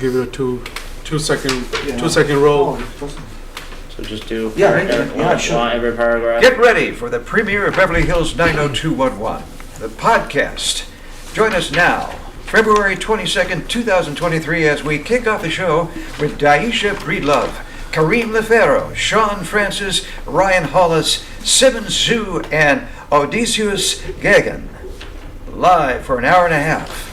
give it a two second roll. So just do sure. every paragraph. Get ready for the premiere of Beverly Hills 90211, the podcast. Join us now, February 22nd, 2023, as we kick off the show with Daisha Breedlove, Kareem Leferro, Sean Francis, Ryan Hollis, Simmons Zhu, and Odysseus Gagan, live for an hour and a half.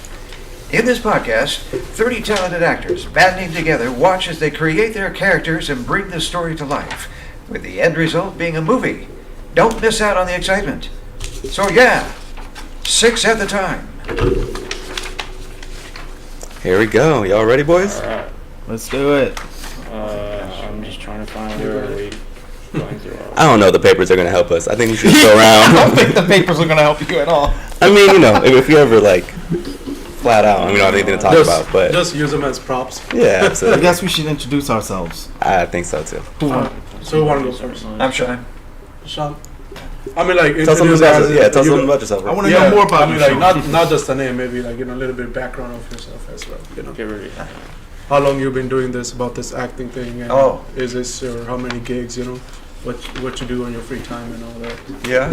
In this podcast, 30 talented actors, banding together, watch as they create their characters and bring the story to life, with the end result being a movie. Don't miss out on the excitement. So yeah, 6 at the time. Here we go. Y'all ready, boys? All right. Let's do it. I'm just trying to find where are we going through. I don't know. The papers are gonna help us. I think we should go around. I don't think the papers are gonna help you at all. I mean, you know, if you ever like flat out, and we don't have anything to talk about, but Just use them as props. yeah, I absolutely. guess we should introduce ourselves. I think so too. So who want to go first? I'm Sean. Sean? I mean, like, Tell something introduce about as- tell you something go- about yourself. I want to know more about I mean, you. like, Sean. not just the name, maybe like, a little bit background of yourself as well. Okay, ready. How long you've been doing this, about this acting thing, and Oh. is this, or how many gigs, what you do on your free time and all that. Yeah?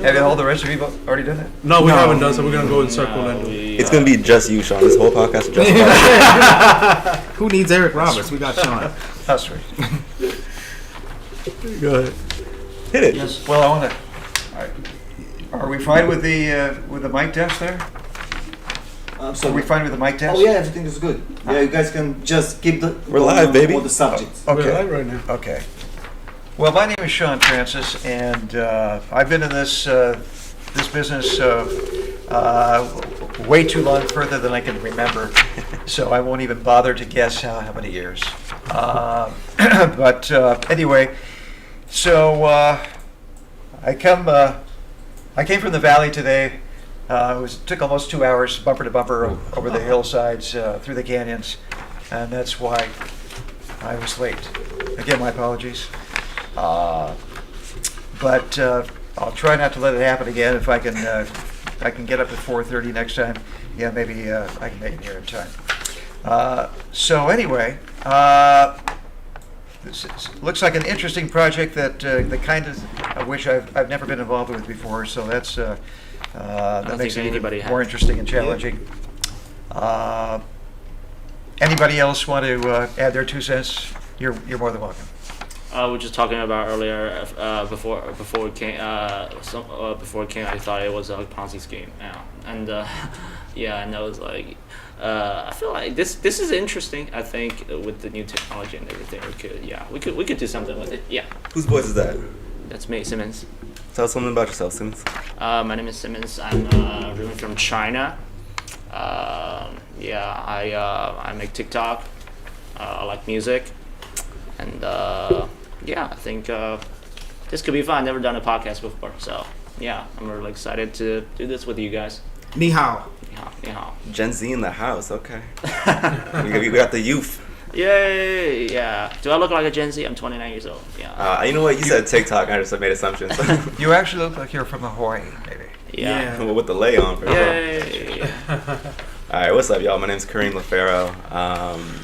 Have all the rest of you already done that? No, we No. haven't done, so we're gonna go in circle and do it. It's gonna be just you, Sean. This whole podcast is just about you. Who needs Eric Roberts? We got Sean. That's right. Go ahead. Hit it. Yes. Well, I want to. Are we fine with the mic test there? So Are we fine with the mic test? Oh yeah, everything is good. Yeah, you guys can just keep the We're live, baby. all the subjects. We're Okay. live right now. Okay. Well, my name is Sean Francis, and I've been in this business way too long, further than I can remember. So I won't even bother to guess how many years. But anyway, so I came from the valley today. Took almost 2 hours, bumper to bumper, over the hillsides, through the canyons, and that's why I was late. Again, my apologies. But I'll try not to let it happen again. If I can get up at 4:30 next time, yeah, maybe I can make it here in time. So anyway, looks like an interesting project that the kind of which I've never been involved with before. So that's that makes it even more interesting and challenging. Anybody else want to add their 2 cents? You're more than welcome. We were just talking about earlier before it came. Before it came, I thought it was a Ponzi scheme. Yeah, and yeah, and I was like, I feel like this is interesting. I think with the new technology and everything, we could do something with it. Yeah. Whose voice is that? That's me, Simmons. Tell us something about yourself, Simmons. My name is Simmons. I'm originally from China. I make TikTok. I like music, and I think this could be fun. I've never done a podcast before, so yeah, I'm really excited to do this with you guys. Ni hao. Ni hao. Gen Z in the house. Okay. we got the youth. Yay! Yeah. Do I look like a Gen Z? I'm 29 years old. Yeah. You know what? You said TikTok. I just made assumptions. You actually look like you're from Hawaii, maybe. Yeah. With the lay on. For sure. Yay! All right, what's up, y'all? My name's Kareem Leferro.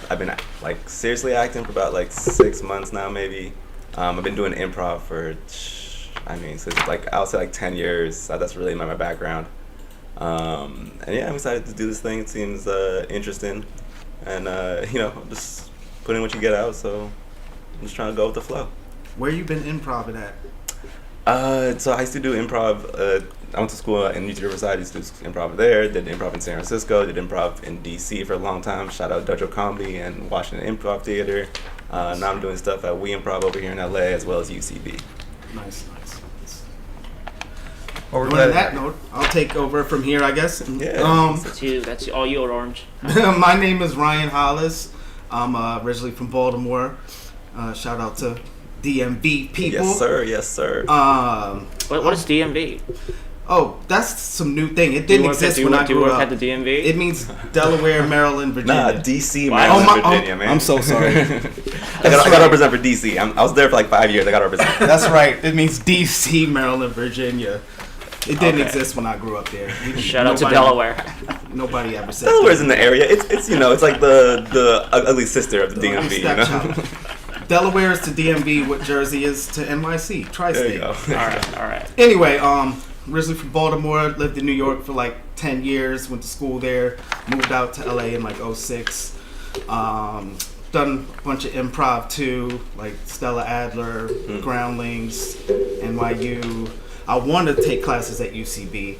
I've been like seriously acting for about like 6 months now, maybe. I've been doing improv for, since like I'll say like 10 years. That's really my background. And yeah, I'm excited to do this thing. It seems interesting, and just put in what you get out. So I'm just trying to go with the flow. Where you been improvising at? So I used to do improv. I went to school in UT Riverside. Used to do improv there. Did improv in San Francisco. Did improv in DC for a long time. Shout out Dojo Comedy and Washington Improv Theater. Now I'm doing stuff at We Improv over here in LA as well as UCB. Nice. Well, On that note, I'll take over from here, I guess. Yeah. That's you. That's all you, Orange. My name is Ryan Hollis. I'm originally from Baltimore. Shout out to DMV people. Yes, sir. What is DMV? Oh, that's some new thing. It didn't exist when I Do you grew work up. at the DMV? It means Delaware, Maryland, Virginia. Nah, DC, Wow. Maryland, Virginia, man. I'm so sorry. I got to represent for DC. I was there for like 5 years. I got to represent. That's right. It means DC, Maryland, Virginia. It didn't Okay. exist when I grew up there. Shout out to Nobody- Delaware. Nobody ever said Delaware's in the area. It's it's like the ugly sister of the DMV. You know? Stepchild. Delaware is to DMV what Jersey is to NYC. There Tri-state. you go. All right. Anyway, originally from Baltimore, lived in New York for like 10 years, went to school there, moved out to LA in like 06. Done a bunch of improv too, like Stella Adler, Groundlings, NYU. I wanted to take classes at UCB.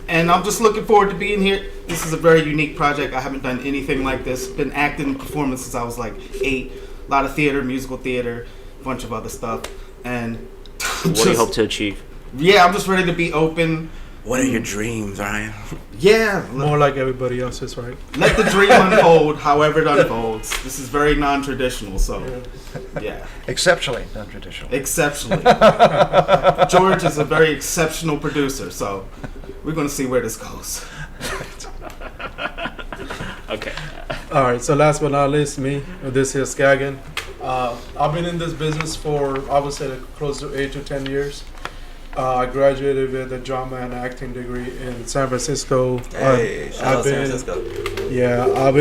And I'm just looking forward to being here. This is a very unique project. I haven't done anything like this. Been acting performance since I was like 8. A lot of theater, musical theater, a bunch of other stuff. And What do you hope to achieve? yeah, I'm just ready to be open. What are your dreams, Ryan? Yeah, More like everybody else's, right? let the dream unfold however it unfolds. This is very non-traditional, so yeah, Exceptionally non-traditional. exceptionally. George is a very exceptional producer, so we're going to see where this goes. Okay. All right. So last but not least, me, Odysseus Gagan. I've been in this business for I would say close to 8 to 10 years. I graduated with a drama and acting degree in San Francisco. Hey, shout out San been- Francisco. Yeah, I've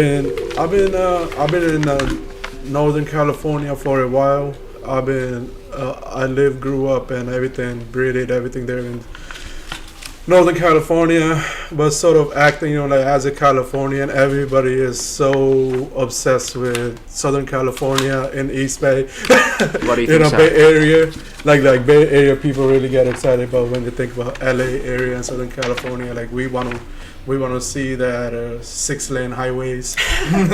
been in Northern California for a while. I grew up and everything, breathed everything there in Northern California, but sort of acting, like as a Californian, everybody is so obsessed with Southern California and East Bay. What do you think, Bay Area, like Bay Area people really get excited about when they think about LA area and Southern California. Like we want to see that 6-lane highways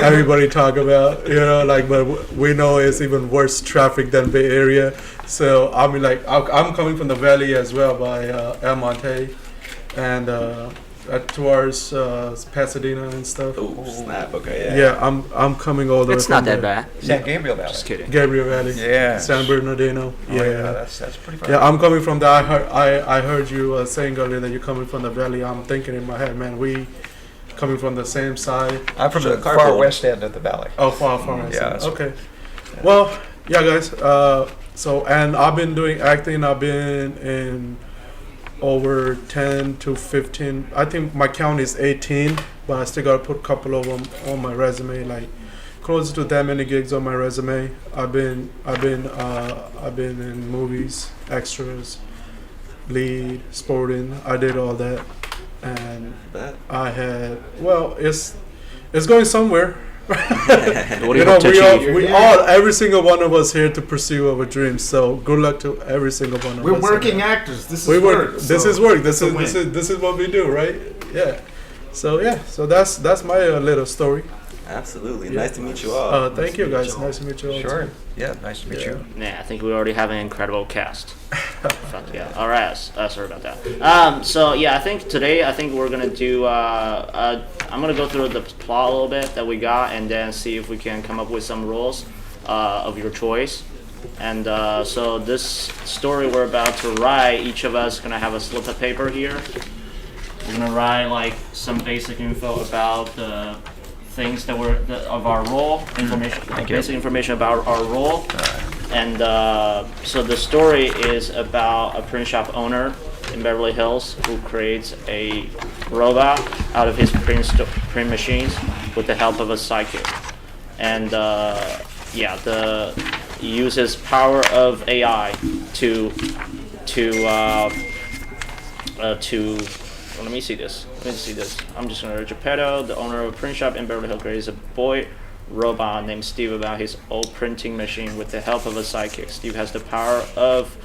everybody talk about, but we know it's even worse traffic than Bay Area. So I mean, I'm coming from the Valley as well by El Monte and towards Pasadena and stuff. Oh snap! Okay, Yeah, I'm coming all the way. It's not from that bad. San Gabriel Valley. Just kidding. Gabriel Valley. Yeah. San Bernardino. Oh, yeah, that's pretty far. Yeah, I'm coming from the. I heard you saying earlier that you're coming from the valley. I'm thinking in my head, man, we coming from the same side. I'm from the Carpool. far west end of the valley. Oh, far. Yeah, that's Okay. Well, yeah, guys. And I've been doing acting. I've been in over 10 to 15. I think my count is 18, but I still got to put a couple of them on my resume, like close to that many gigs on my resume. I've been in movies, extras, lead, sporting. I did all that, and Bet. I had it's going somewhere. What do you hope to achieve? Every single one of us here to pursue our dreams. So good luck to every single one of us. We're working actors. This is We work. work. This so is work. This it's a is win. this is what we do, right? Yeah. So that's my little story. Absolutely. Yeah. Nice to meet you all. Thank you guys. Nice to meet you all. Sure. too. Yeah, nice to meet Yeah. you. Yeah, I think we already have an incredible cast. Fuck yeah. All right. Sorry about that. So yeah, I think today we're gonna do. I'm gonna go through the plot a little bit that we got, and then see if we can come up with some rules of your choice. And so this story we're about to write, each of us gonna have a slip of paper here. We're gonna write like some basic info about the things that of our role, information, basic information about our role. And so the story is about a print shop owner in Beverly Hills who creates a robot out of his print machines with the help of a psychic. And he uses power of AI to let me see this. I'm just gonna Geppetto, the owner of a print shop in Beverly Hills, creates a boy robot named Steve about his old printing machine with the help of a sidekick. Steve has the power of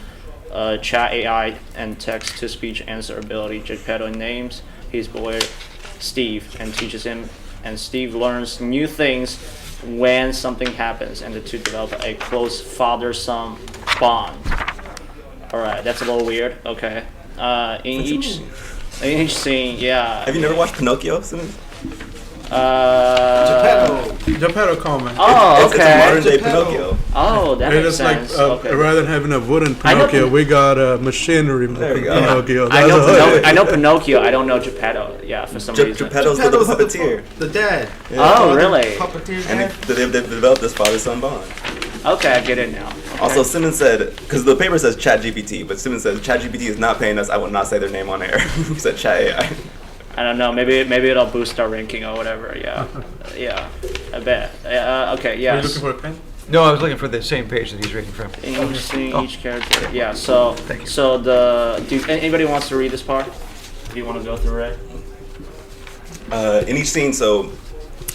chat AI and text-to-speech answer ability. Geppetto names his boy Steve and teaches him, and Steve learns new things when something happens, and the two develop a close father-son bond. All right, that's a little weird. Okay. In each scene, yeah. Have you never watched Pinocchio, Simmons? Geppetto comment. Oh, It's a okay. modern day Geppetto. Pinocchio. Oh, that It makes is like sense. Okay. rather than having a wooden I know Pinocchio, we got a machinery There we go. Pinocchio. I know Pinocchio. I don't know Geppetto. Yeah, for some reason. Geppetto's the Geppetto's puppeteer. the dad. Oh, really? Puppeteer And dad. they've developed this father-son bond. Okay, I get it now. Also, Simmons said, because the paper says ChatGPT, but Simmons says ChatGPT is not paying us. I will not say their name on air. He said Chat AI. I don't know. Maybe it'll boost our ranking or whatever. Yeah, yeah. I bet. Okay. Are you Yes. looking for a pen? No, I was looking for the same page that he's reading from. Interesting. Oh. Each character. Yeah. So. Thank you. So anybody wants to read this part? Do you want to go through it? In each scene, so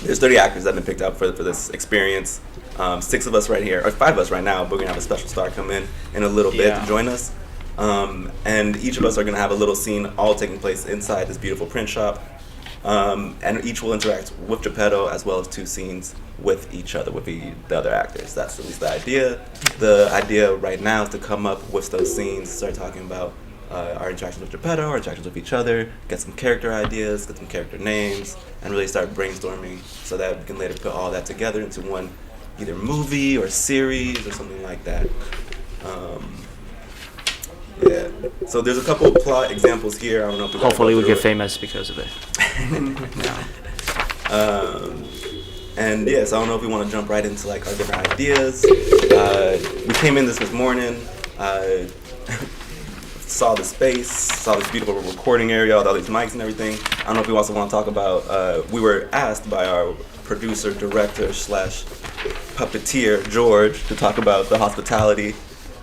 there's 30 actors that have been picked up for this experience. 6 of us right here, or 5 of us right now, but we're going to have a special star come in a little bit Yeah. to join us. And each of us are going to have a little scene all taking place inside this beautiful print shop. And each will interact with Geppetto as well as 2 scenes with each other, with the other actors. That's at least the idea. The idea right now is to come up with those scenes, start talking about our interactions with Geppetto, our interactions with each other, get some character ideas, get some character names, and really start brainstorming so that we can later put all that together into one either movie or series or something like that. Yeah. So there's a couple of plot examples here. I don't know if Hopefully we go get through famous because of it. And yes, I don't know if we want to jump right into like our different ideas. We came in this morning, saw the space, saw this beautiful recording area, all these mics and everything. I don't know if we also want to talk about. We were asked by our producer, director / puppeteer George to talk about the hospitality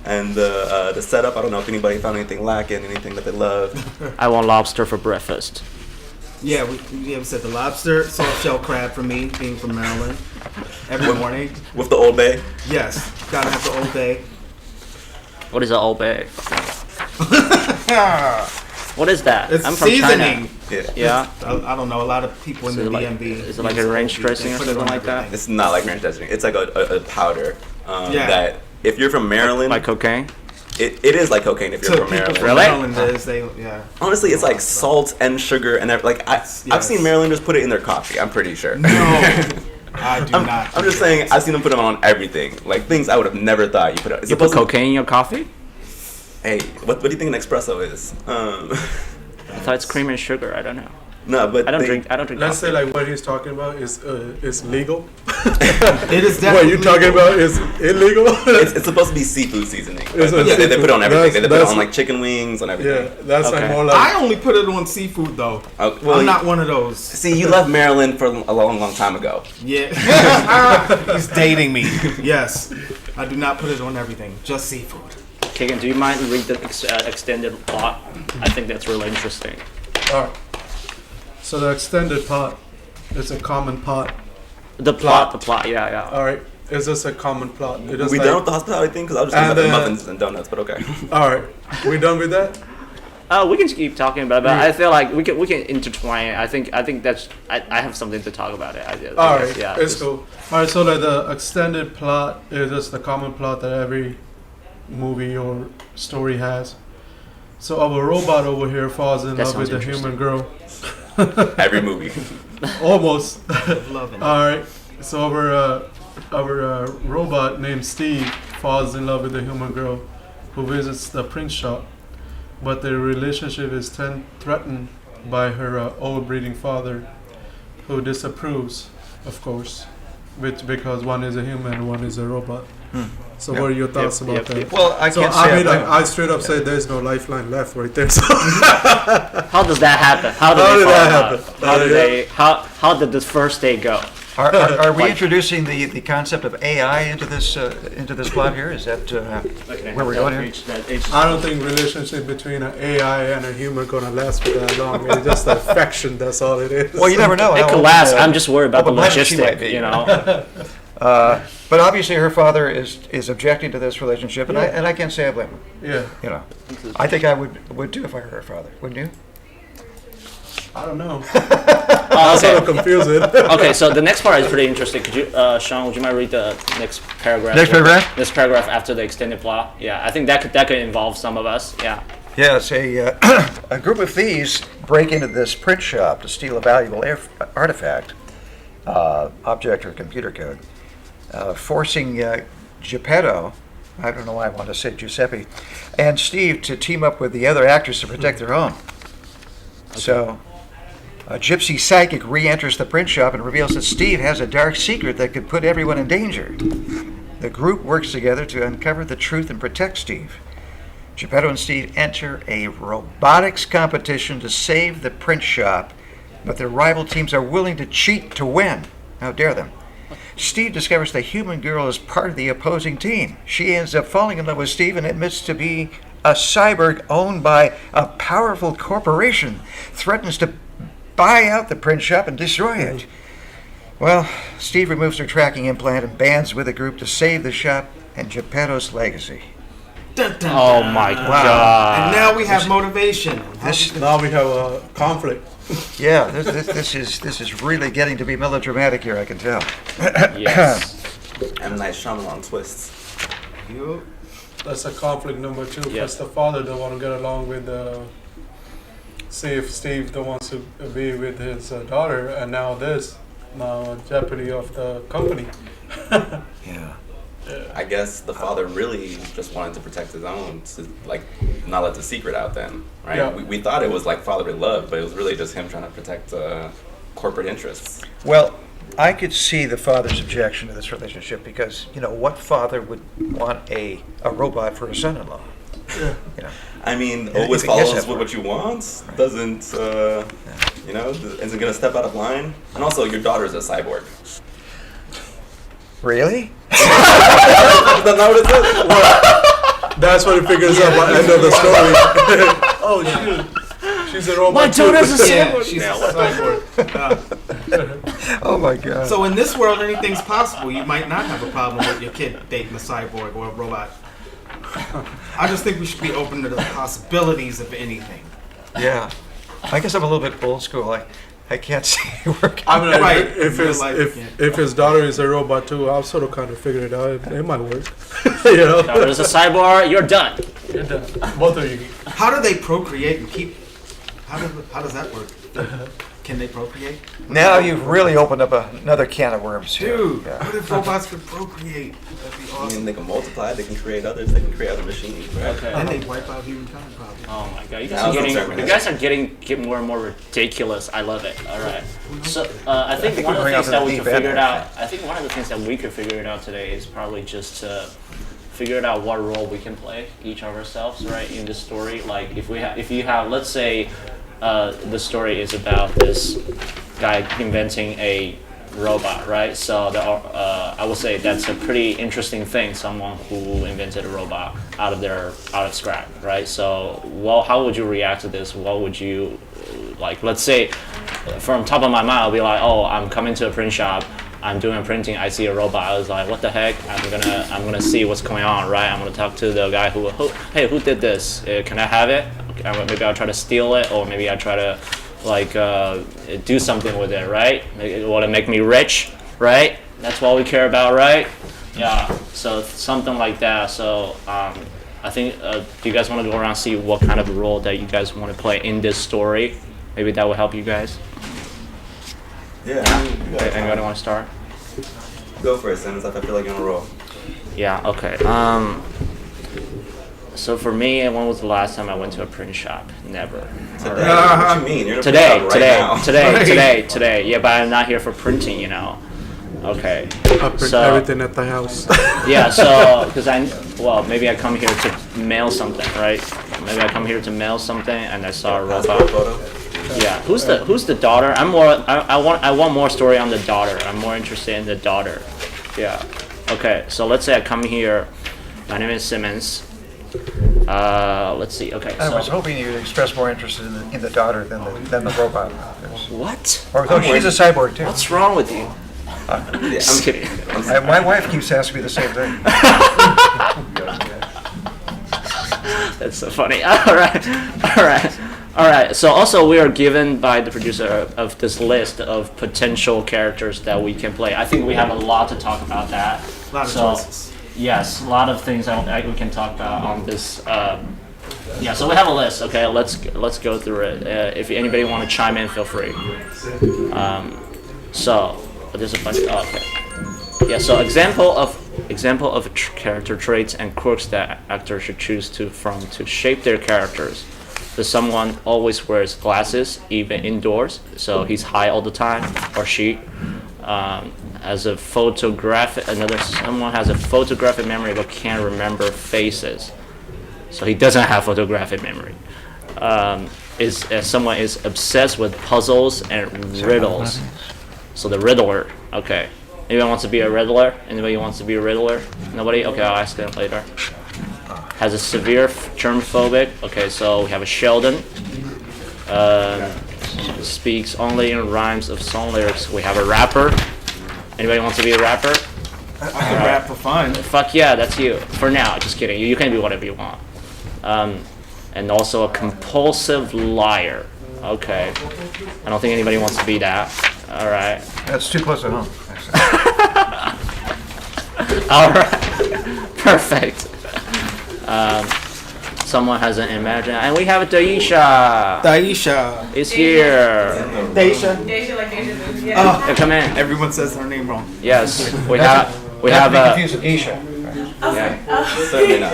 and the setup. I don't know if anybody found anything lacking, anything that they loved. I want lobster for breakfast. Yeah, we said the lobster, soft shell crab for me, being from Maryland, every morning. With the Old Bay. Yes, gotta have the Old Bay. What is an Old Bay? What is that? It's I'm from seasoning. China. Yeah. Yeah. I don't know. A lot of people in Is the it like- DMV. is it like use a ranch Old Bay. dressing They or put it something on like that? everything. It's not like ranch dressing. It's like a powder Yeah. that if you're from Maryland, Like cocaine? it is like cocaine if you're So from people Maryland. from Really? Maryland is yeah. Honestly, it's like salt and sugar and like I've Yes. seen Marylanders put it in their coffee. I'm pretty sure. No, I do not. I'm just saying I've seen them put them on everything, like things I would have never thought you put. It's You put supposed to- cocaine in your coffee? Hey, what do you think an espresso is? I thought it's cream and sugar. I don't know. No, but I don't they- drink. I don't drink Let's coffee. say like what he's talking about is legal. It is What definitely you talking legal. about is illegal. It's supposed to be seafood seasoning. It's But a they put it on seafood. everything. They put it That's- on like chicken wings, on everything. Yeah, that's like Okay. more like. I only put it on seafood though. Well, I'm not one of those. See, you left Maryland for a long, long time ago. Yeah. He's dating me. Yes. I do not put it on everything. Just seafood. Kagan, do you mind read the extended plot? I think that's really interesting. All right. So the extended pot, it's a common pot. The plot. Yeah, yeah. All right, it's just a common plot. It is We like, done with the hospitality thing? Because I was just And, talking about the uh, muffins and donuts, but okay. All right, we done with that? We can keep talking about it, but I feel like we can intertwine it. I think that's I have something to talk about it. All right, yeah. it's cool. All right, so like the extended plot is just the common plot that every movie or story has. So our robot over here falls in That love with sounds the human girl. Every movie. Almost. Loving it. All right. So our robot named Steve falls in love with the human girl, who visits the print shop, but their relationship is threatened by her old breeding father, who disapproves, of course, because one is a human and one is a robot. So what are your thoughts about that? Well, I So can't I say mean, I I straight up say there's no lifeline left right there. So How does that happen? How How did did they that fall in love? happen? How did they? How did the first day go? Are we Like- introducing the concept of AI into this plot here? Is that where we're going here? I don't think relationship between an AI and a human gonna last for that long. It's just affection. That's all it is. Well, you never know. It how could open, last. I'm just worried about the open-minded she might logistic. be. You know. But obviously, her father is objecting to this relationship, and I can't say I blame him. Yeah. You know, I think I would too if I were her father. Wouldn't you? I don't know. That's sort of confusing. Okay, so the next part is pretty interesting. Could you, Sean, would you mind read the next paragraph? Next paragraph? This paragraph after the extended plot. Yeah, I think that could involve some of us. Yeah. Yes, a group of thieves break into this print shop to steal a valuable artifact, object or computer code, forcing Geppetto, I don't know why I want to say Giuseppe, and Steve to team up with the other actors to protect their own. So, a gypsy psychic re-enters the print shop and reveals that Steve has a dark secret that could put everyone in danger. the group works together to uncover the truth and protect Steve. Geppetto and Steve enter a robotics competition to save the print shop, but their rival teams are willing to cheat to win. How dare them? Steve discovers the human girl is part of the opposing team. She ends up falling in love with Steve and admits to be a cyborg owned by a powerful corporation, threatens to buy out the print shop and destroy it. Well, Steve removes her tracking implant and bands with the group to save the shop and Geppetto's legacy. Dun, dun, Oh dun. my Wow. god. And now we have motivation. Now we have a conflict. Yeah, this is really getting to be melodramatic here, I can tell. Yes. And a nice Shyamalan twist. You- That's a conflict number 2. Yeah. Because the father don't want to get along with see if Steve don't want to be with his daughter, and now jeopardy of the company. Yeah. I guess the father really just wanted to protect his own, to like not let the secret out then, right? Yeah. We thought it was like fatherly love, but it was really just him trying to protect corporate interests. Well, I could see the father's objection to this relationship because, what father would want a robot for a son-in-law? Yeah. You know. I mean, Yeah, always you can guess follows that with part. what you want, doesn't, isn't gonna step out of line. And also, your daughter's a cyborg. Really? That's not what it says. That's what he figures out by the end of the story. Oh shoot, she's a robot. My daughter's a Yeah, cyborg. she's a cyborg. Oh my God. So in this world, anything's possible. You might not have a problem with your kid dating a cyborg or a robot. I just think we should be open to the possibilities of anything. Yeah. I guess I'm a little bit old school. I can't see it working. I mean, Right. if his daughter is a robot too, I'll sort of kind of figure it out. It might work. You know. There's a cyborg, you're done. You're done. Both of you. How do they procreate and keep? How does that work? Can they procreate? Now you've really opened up another can of worms here. Dude, Yeah. what if robots could procreate? That'd be I mean, awesome. they can multiply, they can create others, they can create other machines, right? Okay. And they wipe out humankind probably. Oh my god, That was you guys are getting more and more ridiculous. I love it. All right. So I think think one we're of the going things off that the we deep could end figure it there. out. I think one of the things that we could figure it out today is probably just to figure it out what role we can play each of ourselves, right, in the story. Like if you have, let's say, the story is about this guy inventing a robot, right? So I would say that's a pretty interesting thing. Someone who invented a robot out of scrap, right? So, how would you react to this? What would you like? Let's say, from top of my mind, I'll be like, oh, I'm coming to a print shop. I'm doing printing. I see a robot. I was like, what the heck? I'm gonna see what's going on, right? I'm gonna talk to the guy who did this? Can I have it? Maybe I'll try to steal it, or maybe I try to do something with it, right? Will it make me rich, right? That's what we care about, right? Yeah. So something like that. So I think, do you guys want to go around and see what kind of role that you guys want to play in this story? Maybe that will help you guys. Yeah. Anybody want to start? Go for it, Simmons. I feel like you're on a roll. Yeah. Okay. So for me, when was the last time I went to a print shop? Never. Today? What you mean? You're in a Today, print shop right now. today. Yeah, but I'm not here for printing, Okay. I print So- everything at the house. Yeah, so, maybe I come here to mail something, right? Maybe I come here to mail something and I saw a Passport robot. photo. Yeah, who's the daughter? I want more story on the daughter. I'm more interested in the daughter. Yeah. Okay, so let's say I come here. My name is Simmons. Let's see. Okay, I was so hoping you'd express more interest in the daughter than the robot. what? Or she's a cyborg too. What's wrong with you? Yeah, Just kidding. My wife keeps asking me the same thing. That's so funny. All right. So also we are given by the producer of this list of potential characters that we can play. I think we have a lot to talk about that. A lot of So, choices. yes, a lot of things we can talk about on this. Yeah, so we have a list. Okay, let's go through it. If anybody want to chime in, feel free. So there's a bunch. Okay. Yeah. So example of character traits and quirks that actors should choose to shape their characters. So someone always wears glasses, even indoors, so he's high all the time, or she has a photographic memory but can't remember faces. So he doesn't have photographic memory. Someone is obsessed with puzzles and riddles. So the riddler. Okay. Anybody wants to be a riddler? Anybody wants to be a riddler? Nobody? Okay, I'll ask them later. Has a severe germphobic. Okay, so we have a Sheldon. Speaks only in rhymes of song lyrics. We have a rapper. Anybody wants to be a rapper? I can rap for fun. Fuck yeah, that's you. For now, just kidding. You can be whatever you want. And also a compulsive liar. Okay. I don't think anybody wants to be that. All right. That's too close to home. All right. Perfect. Someone has an imagine, and we have Daisha. Daisha. Is here. Daisha. Daisha like Daisha Breedlove. Yeah. Yeah, come in. Everyone says her name wrong. Yes, we have a. confused with Isha. Yeah. Certainly not.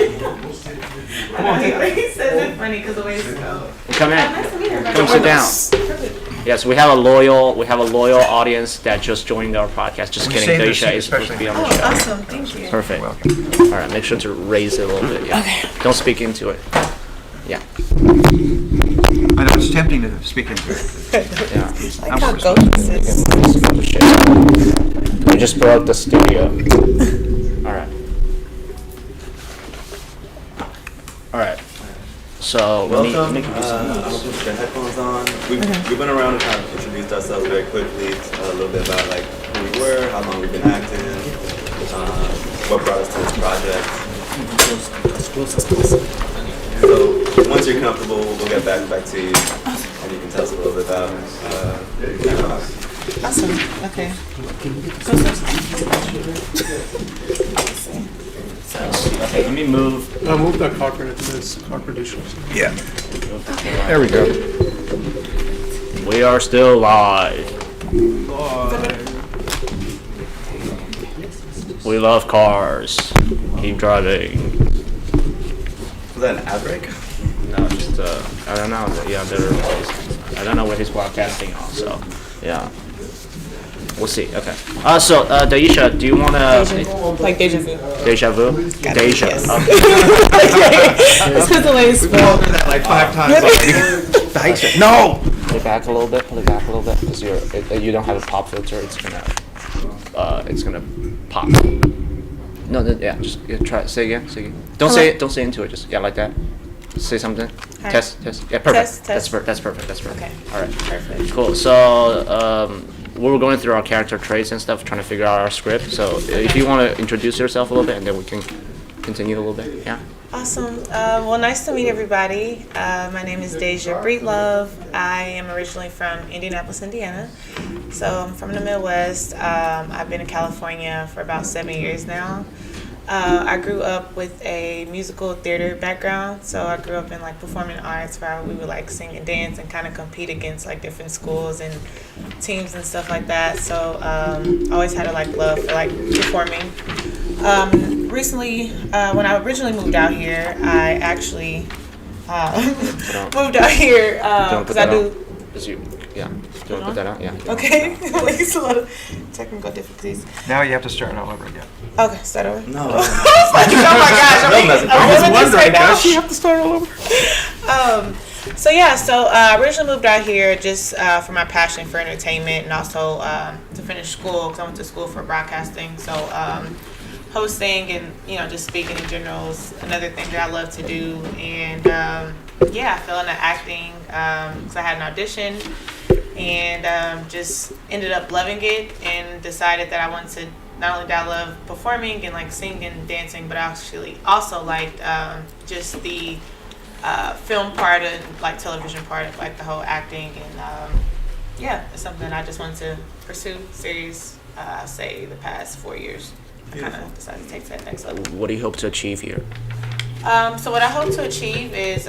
Come on, he says it funny because the way it's spelled. Come in. Nice to meet her. Come sit down. Yes, we have a loyal audience that just joined our podcast. Just We kidding. saved Daisha this is supposed to be on the Oh, show. awesome. Thank you. Perfect. Welcome. All right, make sure to raise it a little bit. Yeah. Okay. Don't speak into it. Yeah. I know it's tempting to speak into it. Yeah. Like how ghost is. We just broke the studio. All right. All right. So Welcome. let me give you some I'm notes. gonna put your headphones on. We went around and kind of introduced ourselves very quickly, a little bit about like who we were, how long we've been acting, what brought us to this project. So once you're comfortable, we'll get back to you, and you can tell us a little bit about. Awesome. Okay. Okay, let me move. Move that carpet into this carpet issue. Yeah. There we go. We are still live. We love cars. Keep driving. Was that an ad break? No, just I don't know. Yeah, I don't know where he's broadcasting on. So, yeah. We'll see. Okay. So Daisha, do you want to Like deja vu. deja vu? Daisha. Yes. Okay. It's because the way it's spelled. That like 5 times. Daisha. No! Pull it back a little bit. Pull it back a little bit because you don't have a pop filter. It's gonna pop. No, yeah. Just try. Say again. Say again. Don't say it. Don't say into it. Just like that. Say something. Hi. Test. Yeah. Perfect. Test. That's perfect. That's perfect. Okay. All right. Perfect. Cool. So we were going through our character traits and stuff, trying to figure out our script. So if you want to introduce yourself a little bit, and then we can continue a little bit. Yeah. Awesome. Well, nice to meet everybody. My name is Daisha Breedlove. I am originally from Indianapolis, Indiana. So I'm from the Midwest. I've been in California for about 7 years now. I grew up with a musical theater background, so I grew up in like performing arts where we would like sing and dance and kind of compete against like different schools and teams and stuff like that. So always had a like love for like performing. Recently, when I originally moved out here, I actually moved out here because I do. Yeah. Do you want to put that out? Yeah. Okay, it's a lot of technical difficulties. Now you have to start all over again. Okay, start over. No. Oh my gosh, I'm doing this right now. Does she have to start all over? So yeah, I originally moved out here just for my passion for entertainment and also to finish school because I went to school for broadcasting. So hosting and just speaking in general is another thing that I love to do. And I fell into acting because I had an audition and just ended up loving it and decided that I wanted to. Not only did I love performing and like singing and dancing, but I actually also liked just the film part and like television part of like the whole acting and it's something I just wanted to pursue serious. I'll say the past 4 years. I kind of decided to take to that next level. What do you hope to achieve here? So what I hope to achieve is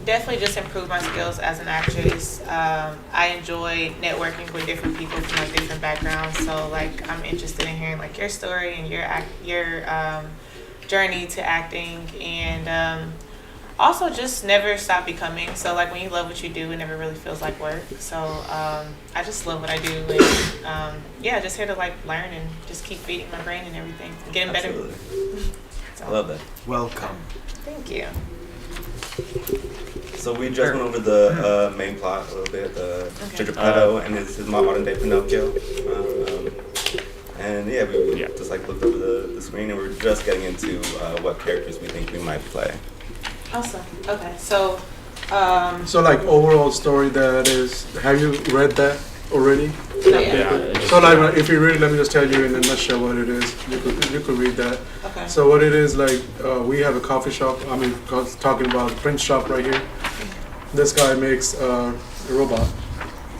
definitely just improve my skills as an actress. I enjoy networking with different people from like different backgrounds. So like I'm interested in hearing like your story and your journey to acting. And Also, just never stop becoming. So, like, when you love what you do, it never really feels like work. So, I just love what I do. And, yeah, just here to, like, learn and just keep feeding my brain and everything. Getting better. So, I love that. Welcome. thank you. So we just went over the main plot a little bit, Geppetto and his modern day Pinocchio. And yeah, we just like looked over the screen and we're just getting into what characters we think we might play. Awesome. Okay, so, So like overall story that is, have you read that already? Yeah. So like if you read it, let me just tell you in a nutshell what it is. You could read that. okay. So what it is, like, we have a coffee shop. I mean, talking about print shop right here. This guy makes a robot,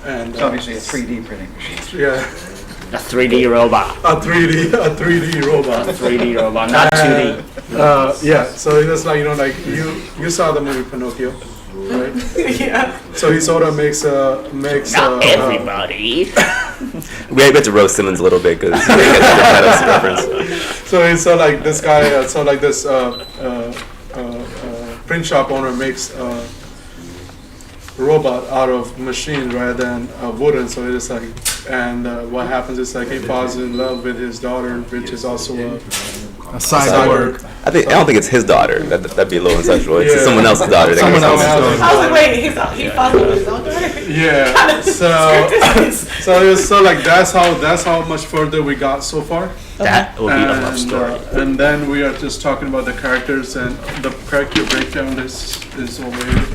and It's obviously a 3D printing machine. yeah, A 3D robot. a 3D robot. A 3D robot, not 2D. Yeah, so it's like, like you saw the movie Pinocchio, right? Yeah. So he sort of makes Not everybody. We had to roast Simmons a little bit because he didn't get the Geppetto's reference. So it's like this guy, this print shop owner makes a robot out of machine rather than wooden. So it's like, and what happens is like he falls in love with his daughter, which is also a cyborg. I don't think it's his daughter. That'd be a little incestual. It's Yeah. someone else's daughter. Someone else's I was like, wait, he followed his own daughter? Yeah. So like that's how much further we got so far. That would be a love story. And then we are just talking about the characters, and the character breakdown is over here.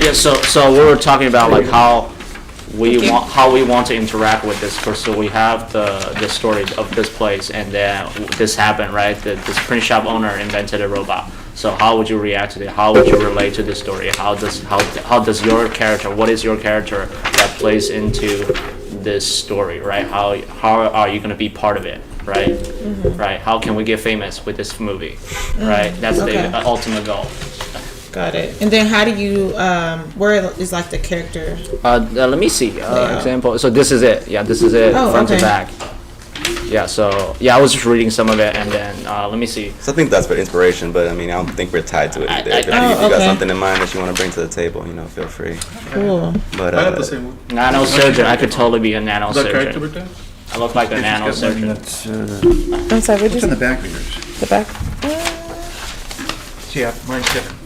Yeah, so we were talking about like how we want to interact with this person. So we have the story of this place, and then this happened, right? This print shop owner invented a robot. So how would you react to it? How would you relate to this story? How does your character? What is your character that plays into this story, right? How are you going to be part of it, right? Right? How can we get famous with this movie, right? That's the ultimate goal. Got it. And then how do you, where is like the character? Let me see. Example. So this is it. Yeah, this is it. Oh, front to okay. back. Yeah. So yeah, I was just reading some of it, and then let me see. So I think that's for inspiration, but I mean, I don't think we're tied to it either. If you got something in mind that you want to bring to the table, feel free. Cool. But I got the same one. Nanosurgeon. I could totally be a The character nanosurgeon. breakdown. I look like a nanosurgeon. That's, I'm sorry, what what's in the back of yours? The back? Yeah, mine's different.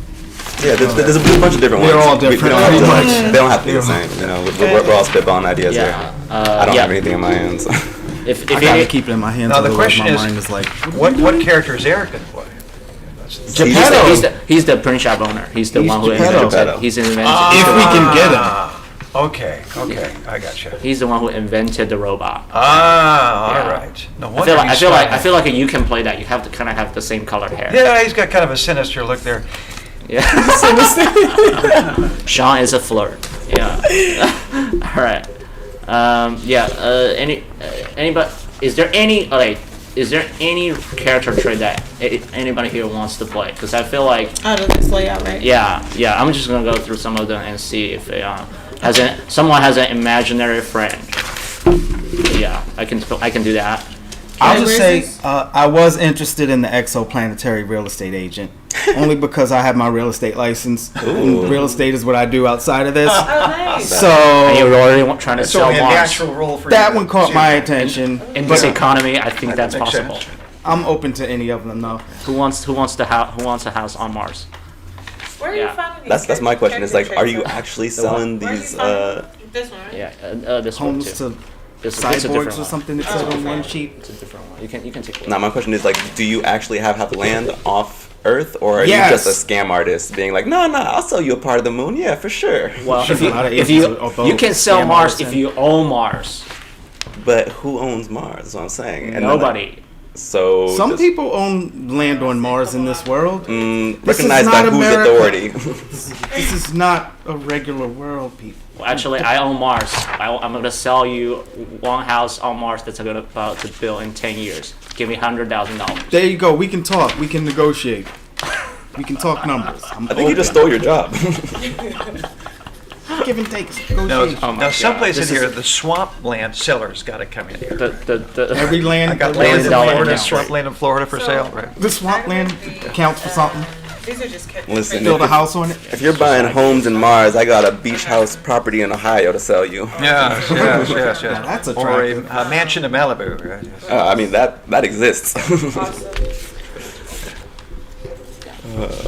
yeah, there's a bunch of different ones. They're all We different, don't have to, pretty they don't have to be the same. We're all spitballing ideas here. Yeah. I don't have anything in my hands. If I gotta any, keep it in my hands. Now the otherwise question my is, mind is like, what character is Eric going to play? he's the print shop owner. He's the one who Geppetto. invented. He's invented. if we can get him. Okay, I got you. He's the one who invented the robot. All Yeah. right. No I wonder feel like you can play that. You have to kind of have the same color hair. Yeah, he's got kind of a sinister look there. Yeah. Sean is a flirt. Yeah. All right. Anybody? Is there any character trait that anybody here wants to play? Because I feel like Oh, does this lay out right? yeah. I'm just gonna go through some of them and see if someone has an imaginary friend. Yeah, I can do that. I'll just say Races? I was interested in the exoplanetary real estate agent, only because I have my real estate license. And real estate is what I do outside of this. Oh, nice. So And you're already trying to So sell a Mars. natural role for that you. one caught my attention. In this economy, I think that's makes possible. sense. I'm open to any of them though. Who wants a house on Mars? Where are you Yeah. finding these That's my question. Is like, character are you traits actually selling from? Where are you these? finding this one, right? Yeah, this one Homes too. to It's a different cyborgs or one. something that Oh, said on okay. one sheet. It's a different one. You can take a look. Now my question is like, do you actually have to land off Earth, or are Yes. you just a scam artist being like, no, I'll sell you a part of the moon, yeah, for sure. Well, Sure, if you a lot of if agents you are both you can sell scam Mars artists if and- you own Mars. But who owns Mars? That's what I'm saying. And then, Nobody. like, so Some just, people own land on Mars in this world. This is recognized by not whose America. authority? This is not a regular world, people. Well, actually, I own Mars. I'm gonna sell you one house on Mars that's about to build in 10 years. Give me $100,000. There you go. We can talk. We can negotiate. We can talk numbers. I think you just stole your job. give and take. Now, Negotiation. Oh my now someplace God. in here, the swampland seller's got to come in here. The Every land, I got every land in $1,000,000 Florida, account. swampland in Florida for sale, right? the swampland accounts for something. These are just kids. Listen, Build a house on it. if you're buying homes in Mars, I got a beach house property in Ohio to sell you. Yes. That's Or attractive. a mansion in Malibu. Right? Yes. I mean that exists. Awesome.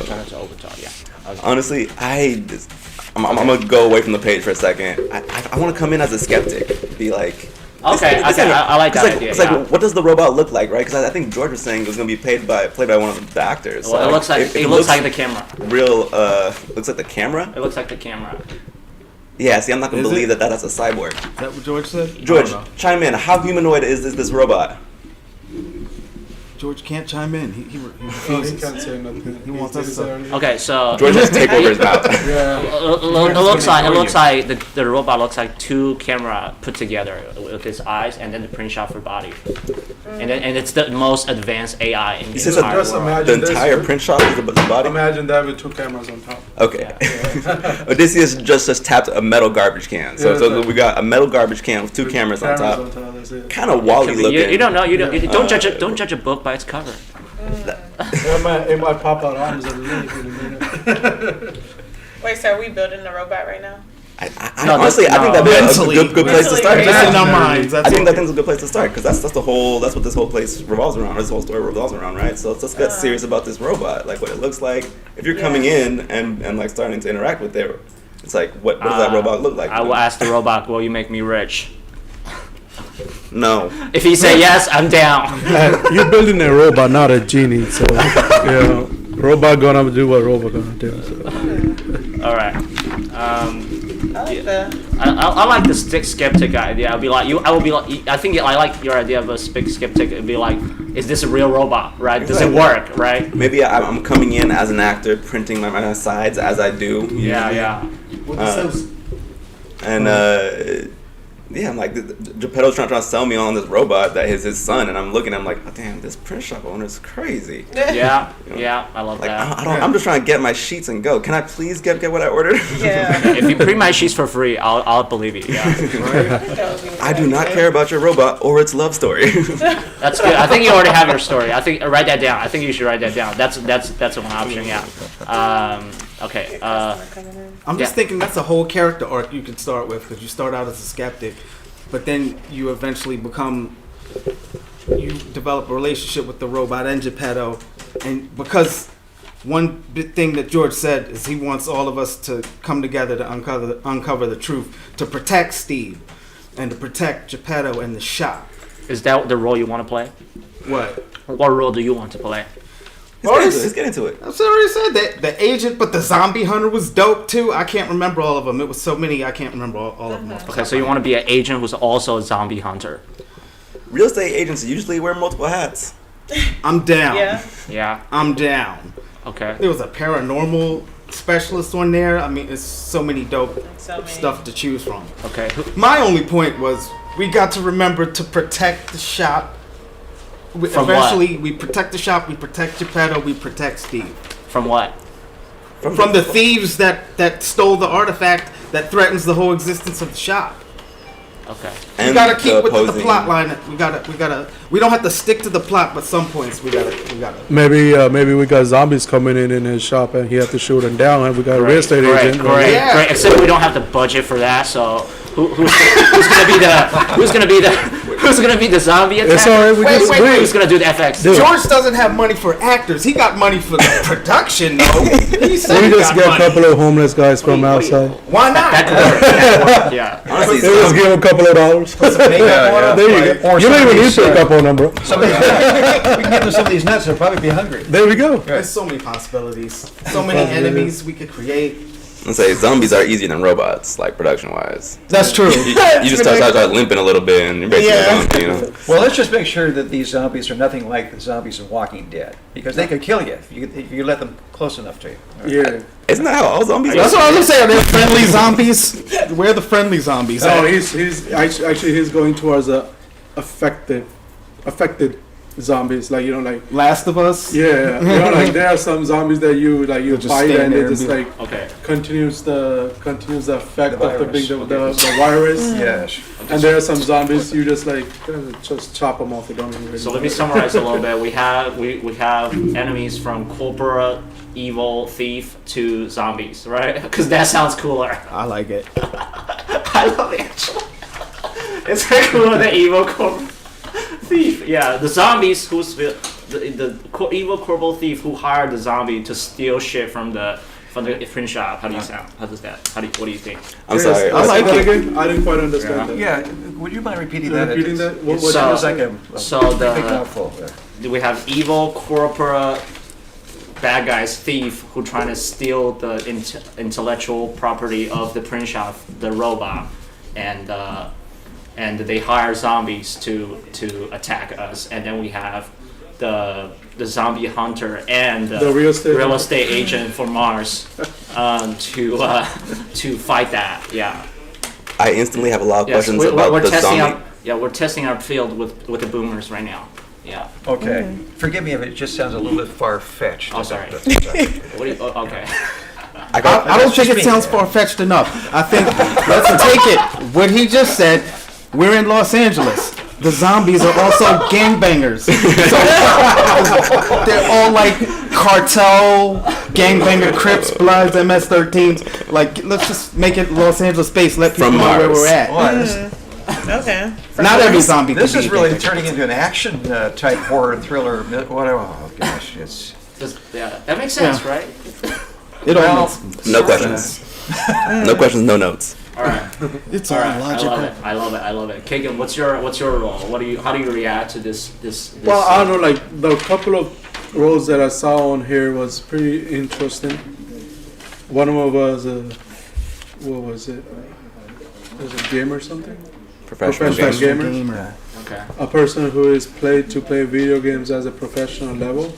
Trying to overtalk, yeah. Honestly, I'm gonna go away from the page for a second. I want to come in as a skeptic, be like. Okay, This- I like that it's idea. It's yeah. like, what does the robot look like, right? Because I think George was saying it was gonna be played by one of the actors. Well, it looks like it it looks like the camera. real. Looks like the camera. It looks like the camera. Yeah. See, I'm not gonna Is believe it? that's a cyborg. Is that what George said? George, I don't know. chime in. How humanoid is this robot? George can't chime in. He Oh, he refuses. can't say nothing. He wants us to- Okay, so George has to take over his mouth. Yeah. it looks like the robot looks like two camera put together with its eyes and then the print shot for body, and it's the most advanced AI in the says entire just world. imagine The this entire with- print shot is the body. Imagine that with two cameras on top. Okay. Odysseus just tapped a metal garbage can. So, Yeah, so that's we got a metal garbage can with two cameras on top. That's it. Kind of Wally looking. You don't know. Don't judge it. Don't judge a book by its cover. It might pop out arms and legs in a minute. Wait, so are we building the robot right now? No, honestly, I think that'd be Mentally. a good place to start. Mentally. Just in our minds. I That's think it. that thing's a good place to start because that's what this whole place revolves around. Or this whole story revolves around, right? So let's get serious about this robot, like what it looks like. If you're coming in and like starting to interact with it, it's like what does that robot look like? I will ask the robot, "Will you make me rich?" No. If he say yes, I'm down. You're building a robot, not a genie. So, yeah, robot gonna do what robot gonna do. So. All right. I like the. I like the skeptic idea. I'll be like you. I will be like. I think I like your idea of a skeptic. It'd be like, is this a real robot? Right? Does it work? Right? Maybe I'm coming in as an actor, printing my sides as I do. Usually. Yeah. And yeah, I'm like, Geppetto's trying to sell me on this robot that is his son, and I'm looking, I'm like, oh, damn, this print shop owner is crazy. Yeah. I love Like, that. I'm just trying to get my sheets and go. Can I please get what I ordered? Yeah. If you print my sheets for free, I'll believe you. Yeah. I do not care about your robot or its love story. That's good. I think you already have your story. I think write that down. I think you should write that down. That's one option. Yeah. Okay. I'm just Yeah. thinking that's a whole character arc you could start with because you start out as a skeptic, but then you eventually you develop a relationship with the robot and Geppetto, and because one big thing that George said is he wants all of us to come together to uncover the truth, to protect Steve, and to protect Geppetto and the shop. Is that the role you want to play? What? What role do you want to play? Let's get into it. I've already said that the agent, but the zombie hunter was dope too. I can't remember all of them. It was so many, I can't remember all of them. Okay, so you want to be an agent who's also a zombie hunter. Real estate agents usually wear multiple hats. I'm down. Yeah. Yeah. I'm down. Okay. There was a paranormal specialist on there. I mean, it's so many dope So many. stuff to choose from. Okay. My only point was we got to remember to protect the shop. From Eventually, we protect the shop, we protect Geppetto, we protect Steve. From what? From the thieves that stole the artifact that threatens the whole existence of the shop. Okay. We gotta keep with the plot line. We don't have to stick to the plot, but some points we gotta. Maybe we got zombies coming in his shop and he had to shoot them down, and we got a real estate agent. Great. Yeah. Great. Except we don't have the budget for that, so who's gonna be the zombie attack? It's alright. Wait. Who's gonna do the FX? George doesn't have money for actors. He got money for the production, though. He said We he just got get a money. couple of homeless guys from outside. Why not? That could work. Yeah. Honestly, They just give them a couple of dollars. There you go. Or You don't even need somebody's, to pick up on them, bro. we can give them some of these nuts. They'll probably be hungry. There we go. There's so many possibilities. So many enemies we could create. let's say zombies are easier than robots, like production wise. That's true. You just start limping a little bit, and you're basically a zombie, you know. Well, let's just make sure that these zombies are nothing like the zombies of Walking Dead, because they could kill you if you let them close enough to you. Yeah. Isn't that how all zombies That's are? what I was saying. They're friendly zombies. We're the friendly zombies. No, he's going towards a affected zombies, like like Last of Us. yeah, like there are some zombies that you Just fight stand and there it and just be- like Okay. continues the effect The of the virus. the virus. Yes. And there are some zombies you just just chop them off. You don't even really So let me summarize a little bit. We have enemies from corporate, evil, thief to zombies, right? Because that sounds cooler. I like it. I love it. Actually. It's very cool. The evil thief. Yeah, the zombies the evil corporal thief who hired the zombie to steal shit from the print shop. How do you sound? How does that? What do you think? I'm sorry. I like that it. again. I didn't quite understand that. Yeah, would you mind repeating that? Repeating that? What It sounds like a So big the mouthful. we have evil corporate bad guys thief who trying to steal the intellectual property of the print shop, the robot, and they hire zombies to attack us, and then we have the zombie hunter and The real estate agent for Mars to fight that. Yeah. I instantly have a lot of Yes, questions about we're the testing zombie. out. Yeah, we're testing our field with the boomers right now. Yeah. Okay. Forgive me if it just sounds a little bit far-fetched. Oh, sorry. But, What do you? Oh, okay. I got, I don't think just it me. sounds far fetched enough. I think let's take it. What he just said. We're in Los Angeles. The zombies are also gangbangers. So they're all like cartel, gangbanger, Crips, Bloods, MS-13s. Like, let's just make it Los Angeles space. Let people From know where Mars. we're at. Boy, this, Okay. Not every zombie. this can is be really a gangbanger. turning into an action type horror thriller. Whatever. Oh gosh, it's. Yeah, that makes sense, Yeah. right? It all Well, makes no questions. No questions, no notes. All right. it's All all right. logical. I love it. Kagan, what's your role? How do you react to this? Well, I don't know. Like the couple of roles that I saw on here was pretty interesting. One of them was what was it? Was it a game or something? Professional Professional gamer. gamer. Okay. A person who is played to play video games as a professional level.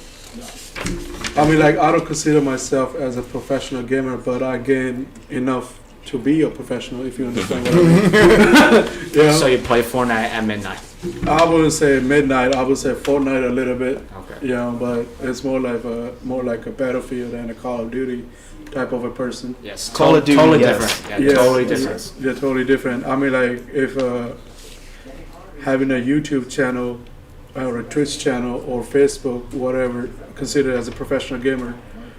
I mean, like I don't consider myself as a professional gamer, but I game enough to be a professional. If you understand what I mean. Yeah. So you play Fortnite at midnight. I wouldn't say midnight. I would say Fortnite a little bit. Okay. Yeah, but it's more like a Battlefield and a Call of Duty type of a person. Yes. Call of Duty, Totally yes. different. Yeah, totally different. Yeah, totally different. I mean, like if having a YouTube channel or a Twitch channel or Facebook, whatever, considered as a professional gamer.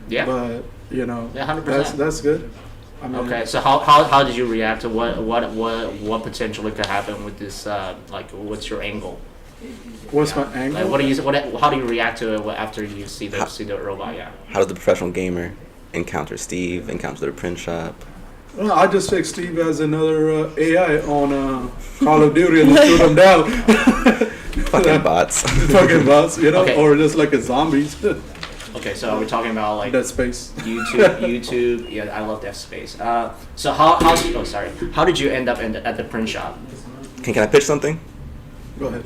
Yeah. But you know, Yeah, 100%. that's good. I mean, Okay, so how did you react to what potentially could happen with this? Like, what's your angle? What's Yeah. my angle? Like, how do you react to it after you see the robot? Yeah. How does the professional gamer encounter Steve, encounter the print shop? Well, I just take Steve as another AI on Call of Duty and shoot him down. Fucking bots. Fucking bots, you know, Okay. or just like a zombies. Okay, so are we talking about like That space. YouTube? Yeah, I love that space. So how did you end up at the print shop? Can I pitch something? Go ahead.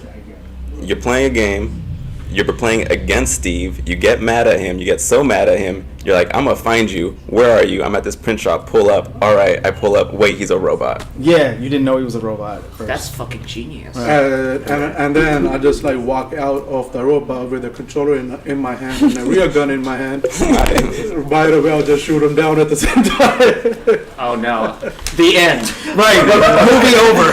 You're playing a game. You're playing against Steve. You get mad at him. You get so mad at him. You're like, I'm gonna find you. Where are you? I'm at this print shop. Pull up. All right, I pull up. Wait, he's a robot. Yeah, you didn't know he was a robot at first. That's fucking genius. And then I just like walk out of the robot with a controller in my hand and a real gun in my hand. By the way, I'll just shoot him down at the same time. Oh no, the end. right, movie over.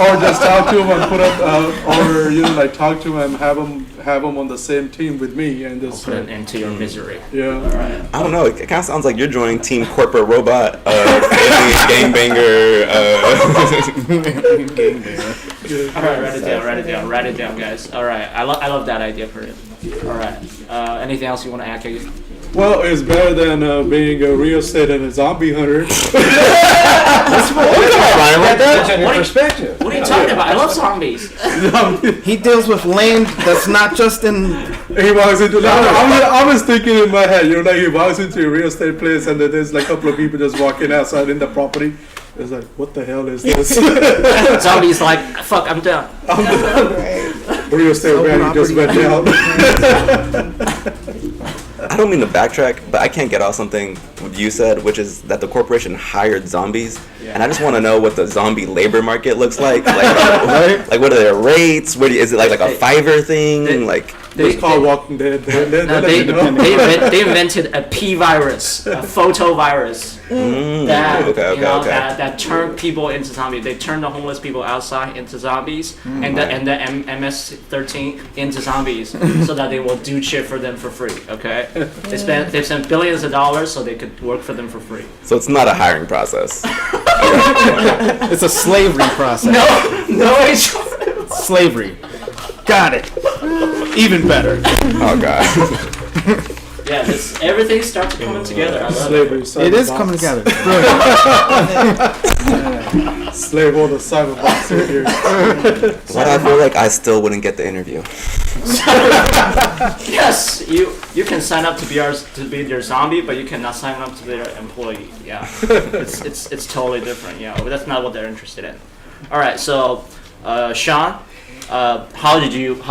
Or just talk to him and put up, or you know, like talk to him and have him on the same team with me and just Put an end to your misery. yeah. I don't know. It kind of sounds like you're joining Team Corporate Robot, alien gangbanger. All right, write it down, guys. All right, I love that idea for it. All right, anything else you want to add, Kagan? Well, it's better than being a real estate and a zombie hunter. That's in your What- perspective. What are you talking about? I love zombies. He deals with land that's not just in. He walks into. I was thinking in my head, you know, like he walks into a real estate place and then there's like a couple of people just walking outside in the property. It's like, what the hell is this? Zombies like, fuck, I'm done. Real estate value just went down. I don't mean to backtrack, but I can't get off something you said, which is that the corporation hired zombies. and I just want to know what the zombie labor market looks like. Like what are their rates? Is it like a Fiverr thing? It's called Walking Dead. They invented a P virus, a photo virus that turned people into zombies. They turned the homeless people outside into zombies, and the MS-13 into zombies, so that they will do shit for them for free. Okay, they spent billions of dollars so they could work for them for free. So it's not a hiring process. It's a slavery process. No, it's Slavery. Got it. Even better. Oh god. Yeah, everything starts coming together. I love Slavery. It is coming together. Slave all the cyberbots in here. But I feel like I still wouldn't get the interview. Yes, you can sign up to be their zombie, but you cannot sign up to be their employee. Yeah, it's totally different. Yeah, but that's not what they're interested in. All right, so Sean, how did you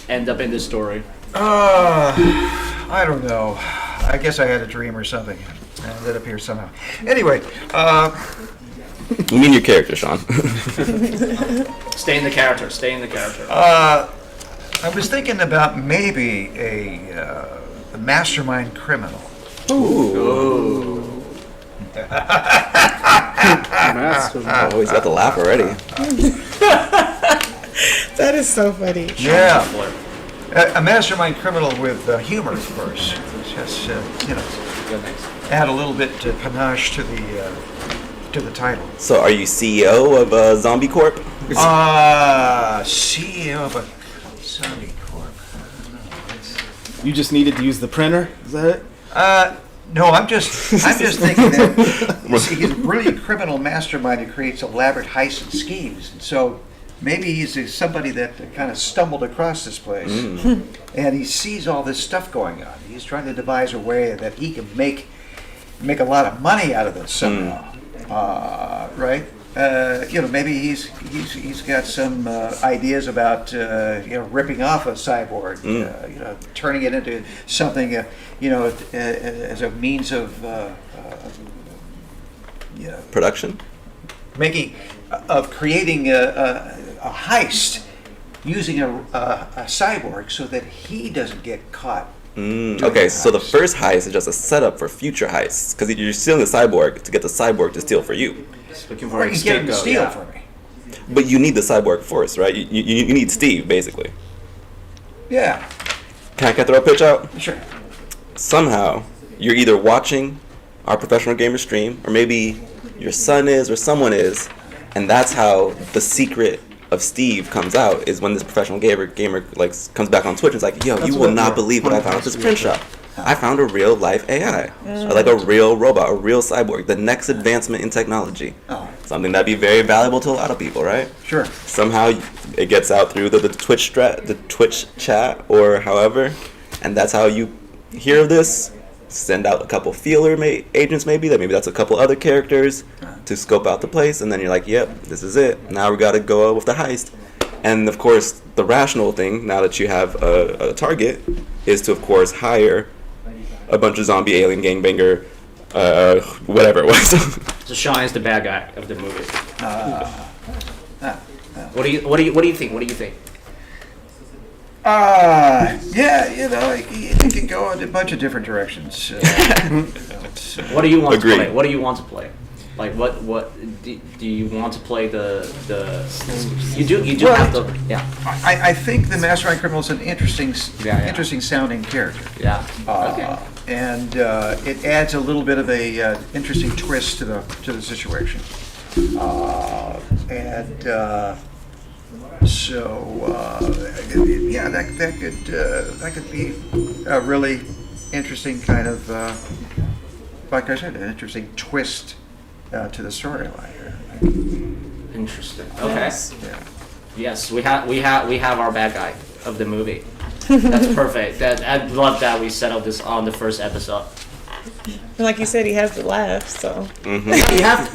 end up in this story? I don't know. I guess I had a dream or something. I ended up here somehow. Anyway, You mean your character, Sean? Stay in the character. I was thinking about maybe a mastermind criminal. Ooh. Oh, he's got the laugh already. That is so funny. Yeah. A mastermind criminal with humor, of course. Just add a little bit panache to the title. So, are you CEO of Zombie Corp? CEO of a zombie corp. You just needed to use the printer? Is that it? No, I'm just thinking that he's a brilliant criminal mastermind who creates elaborate heists and schemes, and so maybe he's somebody that kind of stumbled across this place, and he sees all this stuff going on. He's trying to devise a way that he can make a lot of money out of this somehow, right? Maybe he's got some ideas about ripping off a cyborg, turning it into something, as a means of Production? creating a heist using a cyborg so that he doesn't get caught. Okay, so the first heist is just a setup for future heists, because you're stealing the cyborg to get the cyborg to steal for you. Looking Or you can get him to steal for me. But you need the cyborg first, right? You need Steve, basically. Yeah, Can I throw a pitch out? sure. Somehow, you're either watching our professional gamer stream, or maybe your son is, or someone is, and that's how the secret of Steve comes out, is when this professional gamer comes back on Twitch and is like, yo, you will not believe what I found at this print shop. I found a real life AI, or like a real robot, a real cyborg, the next advancement in technology. Something that'd be very valuable to a lot of people, right? Sure. Somehow it gets out through the Twitch chat, or however, and that's how you hear of this. Send out a couple feeler agents, maybe that's a couple other characters to scope out the place, and then you're like, yep, this is it. Now we got to go with the heist. And of course, the rational thing, now that you have a target, is to of course hire a bunch of zombie alien gangbanger, whatever it was. So Sean is the bad guy of the movie. What do you think? What do you think? It can go in a bunch of different directions. What do you want Agreed. to play? What do you want to play? Like what do you want to play you do Well, have to I think the mastermind criminal is an interesting sounding character. yeah. Okay. And it adds a little bit of a interesting twist to the situation. That could be a really interesting kind of, like I said, an interesting twist to the storyline. Interesting. Okay. Yeah. Yes, we have our bad guy of the movie. That's perfect. I love that we settled this on the first episode. And like you said, he has the laugh, so. Because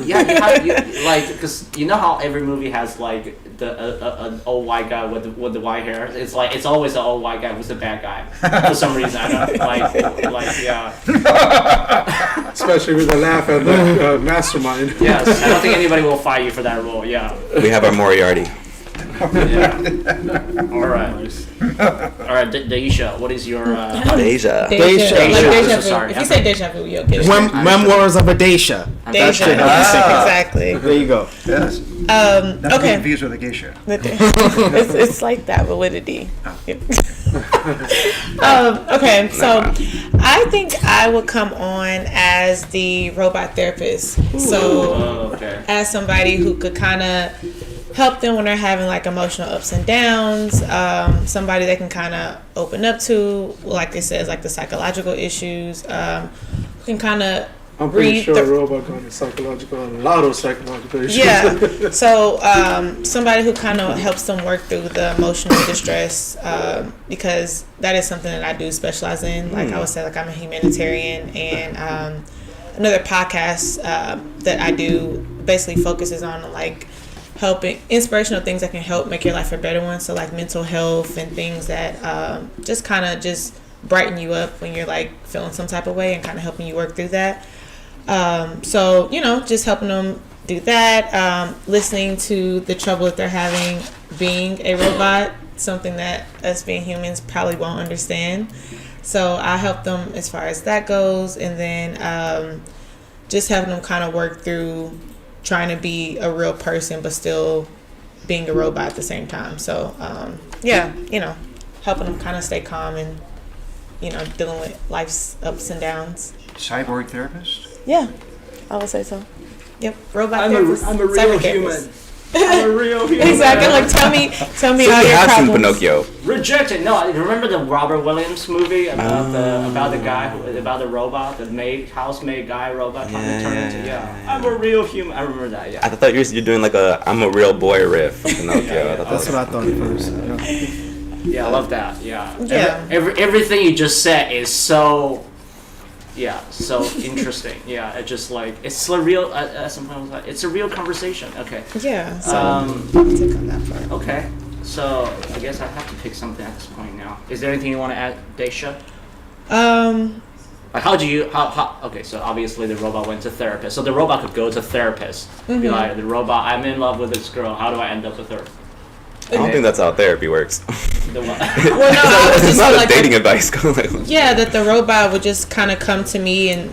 you know how every movie has like an old white guy with the white hair. It's always an old white guy who's the bad guy for some reason. I don't yeah. especially with the laugh at the mastermind. Yes, I don't think anybody will fight you for that role. Yeah. We have our Moriarty. Yeah. All right. All right, Daisha, what is your? Deja. Deja. Like Deja. deja vu. Sorry. If you say deja vu, you'll get it. Memoirs of a Daisha. Deja. Exactly. There you go. Yes. Not to be Okay. confused with a geisha. It's like that, but with a D. Okay, so I think I would come on as the robot therapist. So Oh, okay. as somebody who could kind of help them when they're having like emotional ups and downs, somebody they can kind of open up to, like it says, like the psychological issues, who can kind of I'm pretty read sure the- robot got a lot of psychological issues. Yeah. So somebody who kind of helps them work through the emotional distress, because that is something that I do specialize in. Like I would say, like I'm a humanitarian, and another podcast that I do basically focuses on like helping inspirational things that can help make your life a better one. So like mental health and things that just kind of just brighten you up when you're like feeling some type of way, and kind of helping you work through that. So, you know, just helping them do that, listening to the trouble that they're having being a robot, something that us being humans probably won't understand. So I help them as far as that goes, and then just having them kind of work through trying to be a real person but still being a robot at the same time. So, yeah, you know, helping them kind of stay calm and, you know, dealing with life's ups and downs. Cyborg therapist? Yeah, I would say so. Yep, robot I'm therapist. a real cyber human. therapist. I'm a real human. Exactly. Like tell me So all you your have seen problems. Pinocchio. Rejected. No, I remember the Robert Williams movie about the guy about the robot, the housemaid guy robot trying to turn into I'm a real human. I remember that. I Yeah. thought you're doing like a I'm a real boy riff from Pinocchio. I thought That's that what I thought at first. Yeah. Yeah, I love that. Yeah. Yeah. Everything you just said is so. Yeah, so interesting. Yeah, it just like it's a real. At some point, I was like, it's a real conversation. Okay. Yeah. So Um. I'll take on that part. Okay. So I guess I have to pick something at this point now. Is there anything you want to add, Daisha? Like, how do you? How? Okay, so obviously the robot went to therapist. So the robot could go to therapist. Be like, the robot, I'm in love with this girl. How do I end up with her? I don't think that's how therapy works. The one- Well, no, I was It's just not a like dating advice. yeah, that the robot would just kind of come to me and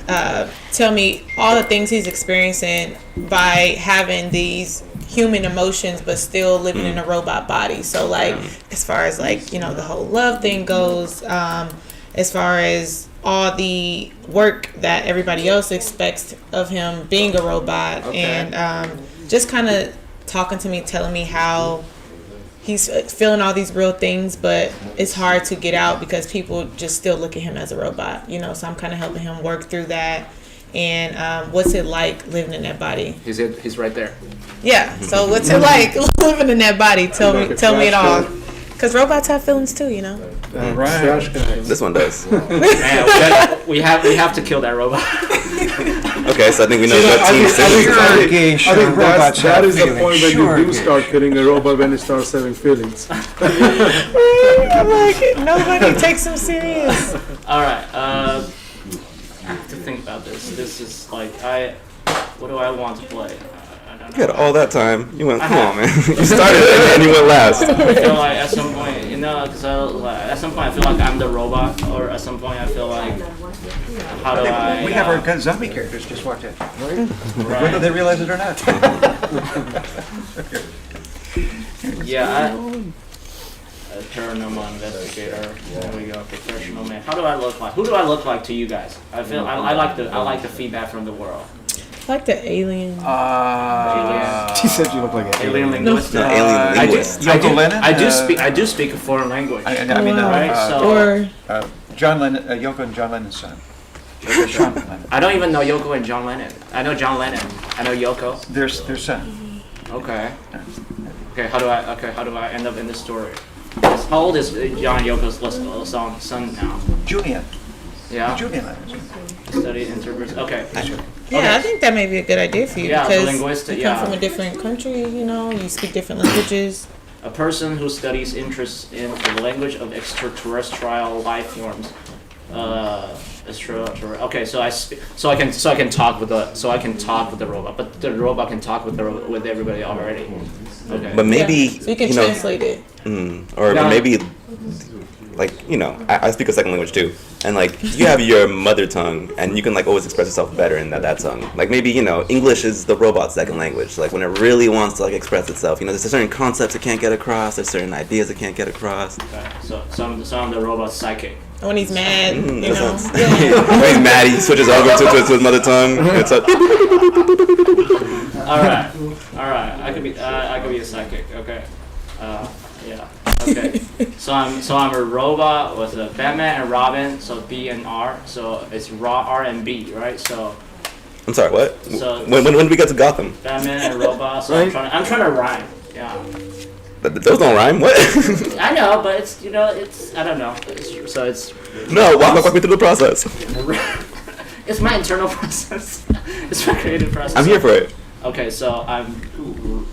tell me all the things he's experiencing by having these human emotions but still living in a robot body. So like as far as like, you know, the whole love thing goes, as far as all the work that everybody else expects of him being a robot, and just kind of talking to me, telling me how he's feeling all these real things, but it's hard to get out because people just still look at him as a robot, you know. So I'm kind of helping him work through that, and what's it like living in that body? He's right there. Yeah. So what's it like living in that body? Tell me it all. Because robots have feelings too, you know. Trash cans. This one does. Man, we have to kill that robot. Okay, so I think we know See, what I team think- I think- Simmons I is. think- Gay, I sure, think robots that have is the feelings. point when Sure, you do gay. start killing a robot when it starts having feelings. I'm like, nobody takes him serious. All right. I have to think about this. This is like what do I want to play? I don't know. You had all that time. You went, come on, man. You started and then you went last. I feel like at some point, you know, because at some point I feel like I'm the robot, or at some point I feel like, how do I? We have our zombie characters just walked in, whether Right. they realize it or not. Yeah, a paranormal investigator. There we go, professional man. How do I look like? Who do I look like to you guys? I feel I like the feedback from the world. Like the alien. She said you look like an Alien alien. linguist. No, alien linguist. Yoko Lennon? I do speak a foreign language. I mean, Right, so- Or John Lennon, Yoko and John Lennon's son. Sean Lennon. I don't even know Yoko and John Lennon. I know John Lennon. I know Yoko. Their son. Okay. Okay. How do I end up in this story? How old is John and Yoko's son now? Julian. Yeah. Julian Lennon. Study interprets. Okay. yeah, I think that may be a good idea for you Yeah, because linguistic, you come yeah. from a different country, you know, you speak different languages. A person who studies interests in the language of extraterrestrial life forms It's true. Okay, so I can talk with the robot, but the robot can talk with everybody already. Okay. But maybe Yeah. So you can translate it. Or No. maybe like I speak a second language too, and like you have your mother tongue, and you can like always express yourself better in that tongue. Like maybe English is the robot's second language. Like when it really wants to like express itself, there's certain concepts it can't get across. There's certain ideas it can't get across. Okay, so I'm the robot's psychic. When he's mad, When he's mad, he switches over to his mother tongue. It's a All right. I could be a psychic. Okay. Yeah. Okay. So I'm a robot with a Batman and Robin. So B and R. So it's R and B, right? So I'm sorry, what? So- when do we get to Gotham? Batman and robot. So Right. I'm trying to rhyme. Yeah. Those don't rhyme. What? I know, but it's I don't know. It's No, walk me through the process. it's my internal process. It's my creative process. I'm here for it. Okay, so I'm.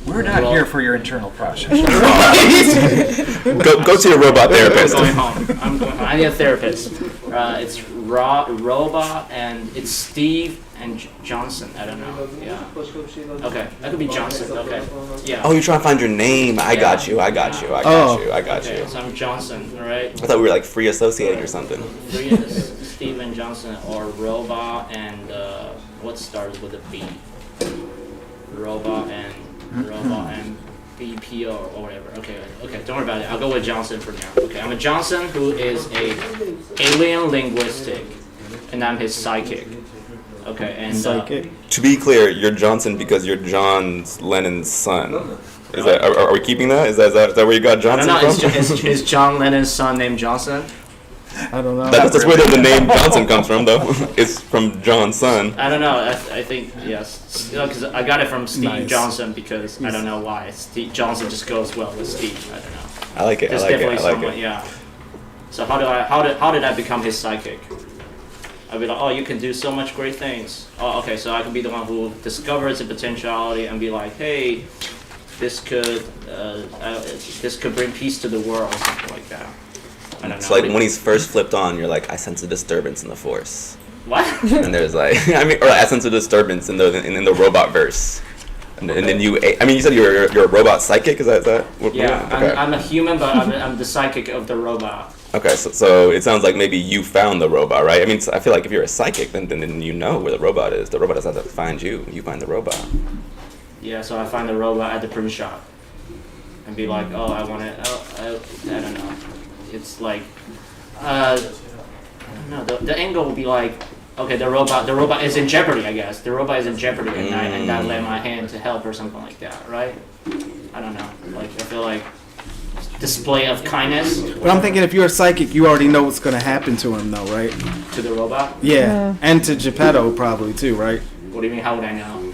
We're not here for your internal process. Go to your robot therapist. I'm going home. I need a therapist. It's robot and it's Steve and Johnson. I don't know. Yeah. Okay, that could be Johnson. Okay. Yeah. Oh, you're trying to find your name. I got you. Okay, so I'm Johnson, all right? I thought we were like free associating or something. Steve and Johnson or robot and what starts with a B? Robot and BPO or whatever. Okay, don't worry about it. I'll go with Johnson for now. Okay, I'm a Johnson who is a alien linguistic, and I'm his psychic. Okay, and Psychic. To be clear, you're Johnson because you're John Lennon's son. Is that are we keeping that? Is that where you got I don't Johnson know. from? Is John Lennon's son named Johnson? I don't know. That's where the name Johnson comes from, though. It's from John's son. I don't know. I think yes, because I got it from Steve Nice. Johnson because I don't know why. Steve Johnson just goes well with Steve. I don't know. I like it. There's I like definitely it. I like someone, it. yeah. So how did I become his psychic? I'd be like, oh, you can do so much great things. Oh, okay, so I can be the one who discovers the potentiality and be like, hey, this could bring peace to the world or something like that. I don't know. So like when he's first flipped on, you're like, I sense a disturbance in the force, what? and there's like, or I sense a disturbance in the robot verse, and then you said you're a robot psychic. Is that what? Yeah, Okay. I'm a human, but I'm the psychic of the robot. Okay, so it sounds like maybe you found the robot, right? I mean, I feel like if you're a psychic, then you know where the robot is. The robot doesn't have to find you. You find the robot. Yeah, so I find the robot at the print shop and be like, oh, I want it. I don't know. It's like, I don't know. The angle will be like, okay, the robot is in jeopardy, I guess. The robot is in jeopardy, and I lend my hand to help or something like that, right? I don't know. Like, I feel like display of kindness But I'm thinking if you're a psychic, you already know what's going to happen to him, though, right? to the robot. Yeah. And to Geppetto, probably, too, right? What do you mean? How would I know?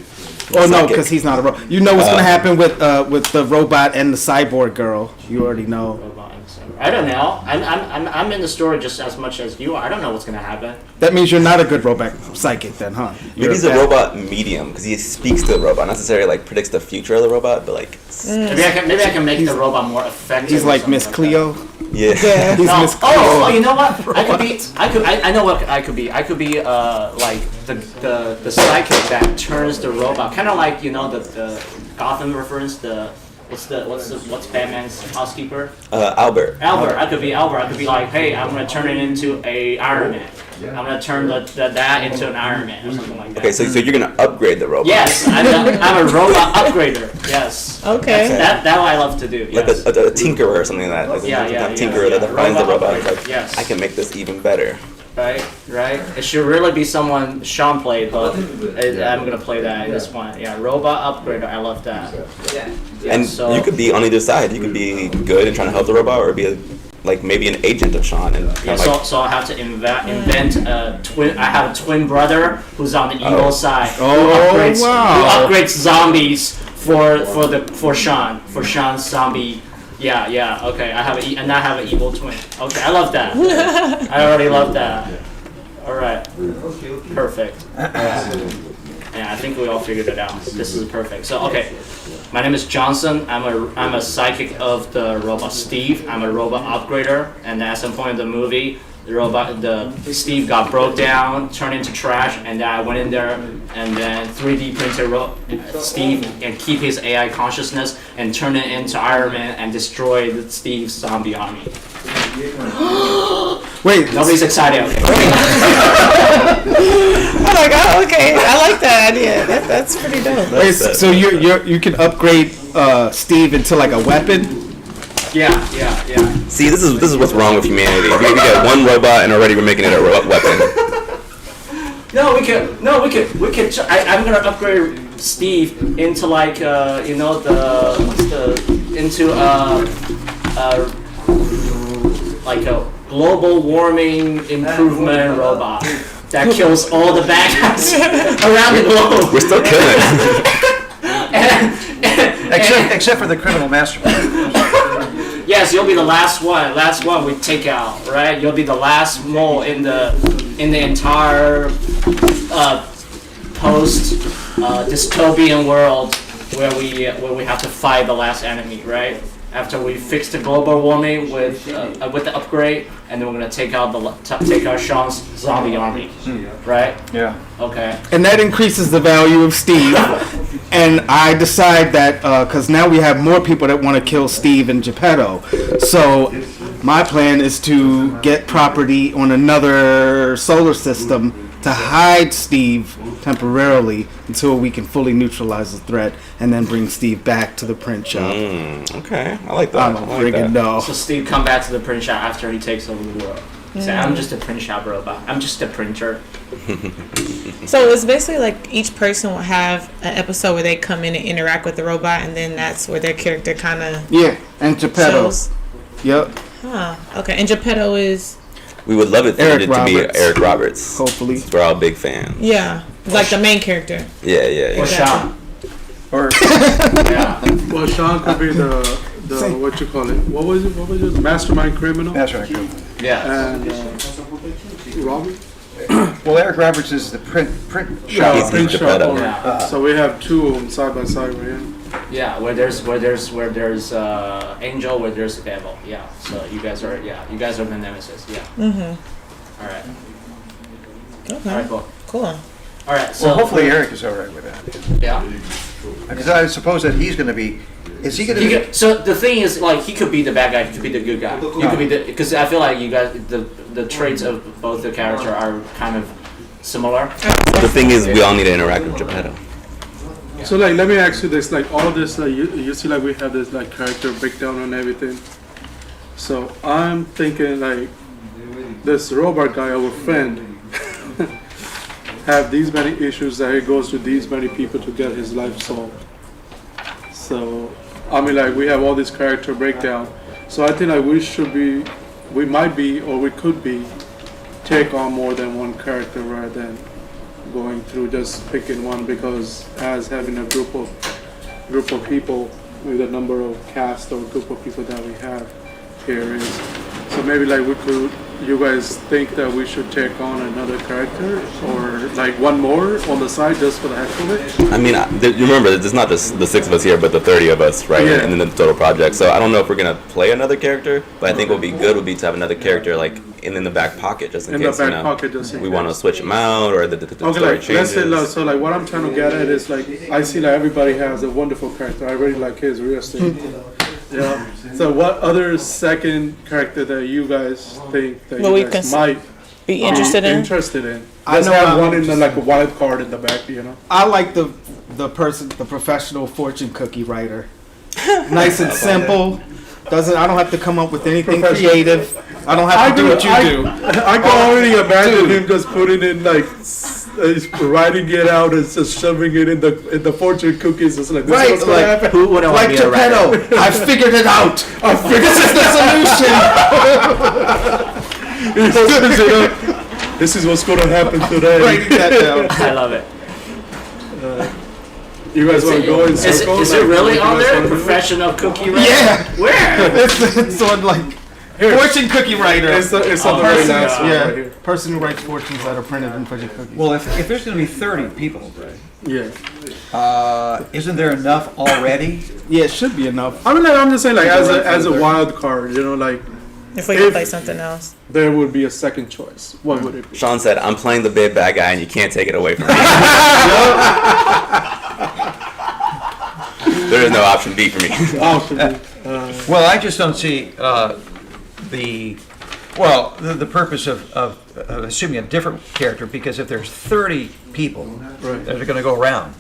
Oh, no, Psychic. because he's not a robot. You know what's going to happen with the robot and the cyborg girl. You already know. Robot and cyber. I don't know. I'm in the story just as much as you are. I don't know what's gonna happen. That means you're not a good robot psychic then, huh? Maybe he's a robot medium because he speaks to the robot, not necessarily like predicts the future of the robot, but like Maybe I can make the robot more effective. He's or like something Miss that. Cleo. yeah. He's No. Miss Cleo. Oh, you know what? I know what I could be. I could be like the psychic that turns the robot, kind of like the Gotham reference. What's Batman's housekeeper? Albert. Albert. I could be Albert. I could be like, hey, I'm gonna turn it into a Iron Man. I'm gonna turn that into an Iron Man or something like that. Okay, so you're gonna upgrade the robot. Yes, I'm a robot upgrader. Yes. Okay. That what I love to do. Like Yes. a tinkerer or something like that. Like a tinkerer that finds the robot. It's like, Yes. I can make this even better. Right. It should really be someone Sean played, but I'm gonna play that in this one. Yeah, robot upgrader. I love that. Yeah, And so, you could be on either side. You could be good and trying to help the robot, or be like maybe an agent of Sean and Yeah, kind of like. so I have to invent a twin. I have a twin brother who's on the evil side. Oh, wow. Who upgrades zombies for Sean's zombie. Yeah. Okay, I have an evil twin. Okay, I love that. I already love that. All right. Perfect. Yeah, I think we all figured it out. This is perfect. So okay, my name is Johnson. I'm a psychic of the robot Steve. I'm a robot upgrader, and at some point in the movie, Steve got broke down, turned into trash, and then I went in there and then 3D printed Steve and keep his AI consciousness and turn it into Iron Man and destroy Steve's zombie army. Wait, Nobody's excited. Okay. Oh my god, okay. I like that idea. That's pretty dope. wait, so you can upgrade Steve into like a weapon? Yeah. See, this is what's wrong with humanity. We got one robot and already we're making it a weapon. We could. I'm gonna upgrade Steve into like like a global warming improvement robot that kills all the bad guys around the globe. We're still killing. Except for the criminal mastermind. Yes, you'll be the last one. Last one we take out, right? You'll be the last mole in the entire post dystopian world where we have to fight the last enemy, right? After we fix the global warming with the upgrade, and then we're gonna take out Sean's zombie army, right? Yeah. Okay. And that increases the value of Steve. And I decide that because now we have more people that want to kill Steve and Geppetto. So my plan is to get property on another solar system to hide Steve temporarily until we can fully neutralize the threat, and then bring Steve back to the print shop. Okay, I like that. I don't friggin' know. So Steve come back to the print shop after he takes over the world. Say, I'm just a print shop robot. I'm just a printer. So it's basically like each person will have an episode where they come in and interact with the robot, and then that's where their character kind of Yeah, and Geppetto. shows. Yep, Huh. Okay. And Geppetto is We would love it for Eric it to be Roberts. Eric Roberts. hopefully. We're all big fans. like the main character. Yeah. Or Sean. Or Yeah. Well, Sean could be the what you call it? What was it? Mastermind criminal. mastermind. Yeah. And Robert. Well, Eric Roberts is the print shop. He's print shop Geppetto. owner. Yeah. So we have two of them side by side right here. Yeah, where there's angel, where there's devil. Yeah. So you guys are the nemesis. Yeah. Mm-hmm. All right. Okay. All right. Cool. Cool. All right. So So hopefully Eric is all right with that. Yeah. Because I suppose that he's going to be. Is he going to be? So the thing is, like, he could be the bad guy, he could be the good guy. You could be because I feel like you guys, the traits of both the character are kind of similar. The thing is, we all need to interact with Geppetto. So like, let me ask you this: like, all this, like, you see, like, we have this like character breakdown and everything. So I'm thinking like, this robot guy, our friend, have these many issues that he goes to these many people to get his life solved. So I mean, like, we have all this character breakdown. So I think like we might be, or we could be, take on more than one character rather than going through just picking one, because as having a group of people with the number of cast or group of people that we have here is, so maybe like you guys think that we should take on another character or like one more on the side just for the heck of it? I mean, you remember, it's not just the 6 of us here, but the 30 of us, right? Yeah. And then the total project. So I don't know if we're gonna play another character, but I think what would be good would be to have another character like in the back pocket, just in In case the back pocket, just in we case. want to switch them out or the Okay, story like, changes. let's say, like, so like what I'm trying to get at is like, I see like everybody has a wonderful character. I really like his real estate. Yeah. So what other second character that you guys think that Well, we you guys can might Be interested in. interested in? I Let's know have I'm one in the like a wild card in the back, you know. I like the professional fortune cookie writer. Nice and simple. I don't have to come up with anything Professional. creative. I don't have to do what you do. I can already imagine him just putting in like writing it out and just shoving it in the fortune cookies. It's like, this Right, is what's gonna like- happen. Who wouldn't want Like to be a writer? Geppetto, I figured it out. This is the solution. This is what's going to happen today. Write that down. I love it. You guys want to go in circles? Is it Like, really you on guys there? wanna do it? Professional cookie writer? Yeah. Where? It's on like fortune cookie writer. It's on the Oh, very person, last one right yeah, here. person who writes fortunes that are printed in fortune cookies. Well, if there's going to be 30 people, Yeah. isn't there enough already? Yeah, it should be enough. I mean, like, I'm just saying, like, as a wild card, you know, like, If we could play something else. There would be a second choice. What would it be? Sean said, "I'm playing the big bad guy, and you can't take it away from me." There is no option B for me. Well, I just don't see the purpose of assuming a different character, because if there's 30 people that are going to go around,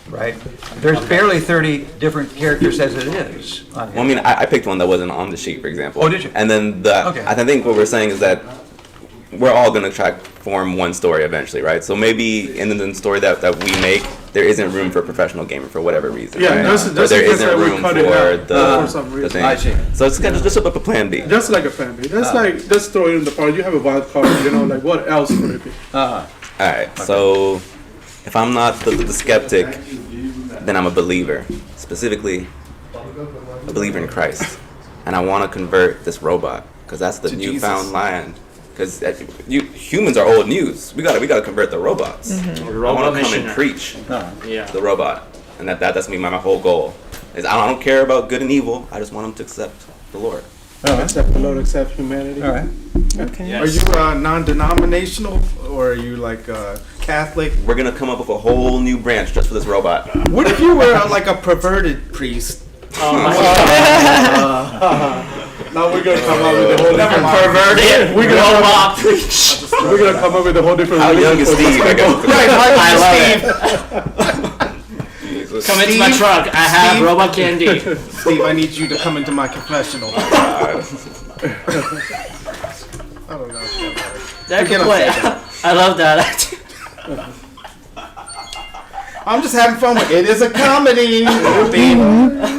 right? There's barely 30 different characters as it is. On Well, I mean, I picked one that wasn't on the sheet, for example. Oh, did you? And then Okay. I think what we're saying is that we're all going to try to form one story eventually, right? So maybe in the story that we make, there isn't room for a professional gamer for whatever reason. Yeah, right? that's Or there because isn't we room cut for it out the for some reason. thing. I see. So it's kind of just up a plan B. Just like a fan base. That's like, just throw it in the part. You have a wild card, like what else would it be? All right. So if I'm not the skeptic, then I'm a believer. Specifically, a believer in Christ, and I want to convert this robot because that's the newfound land. Because humans are old news. We gotta convert the robots. I want to come and preach the robot, and that's me. My whole goal is I don't care about good and evil. I just want them to accept the Lord. Accept the Lord, accept humanity. All right. Okay. Are you non-denominational or are you like Catholic? We're gonna come up with a whole new branch just for this robot. What if you were like a perverted priest? Oh my God. Now we're gonna come up with a whole different Perverted. We're gonna robot preach. We're gonna come up with a whole different. How young is Steve? I guess. I love it. Come into my truck. I have Steve? robot candy. Steve, I need you to come into my confessional. I don't know. That Forget could play. I'm I love that. I'm just having fun with it. It's a comedy.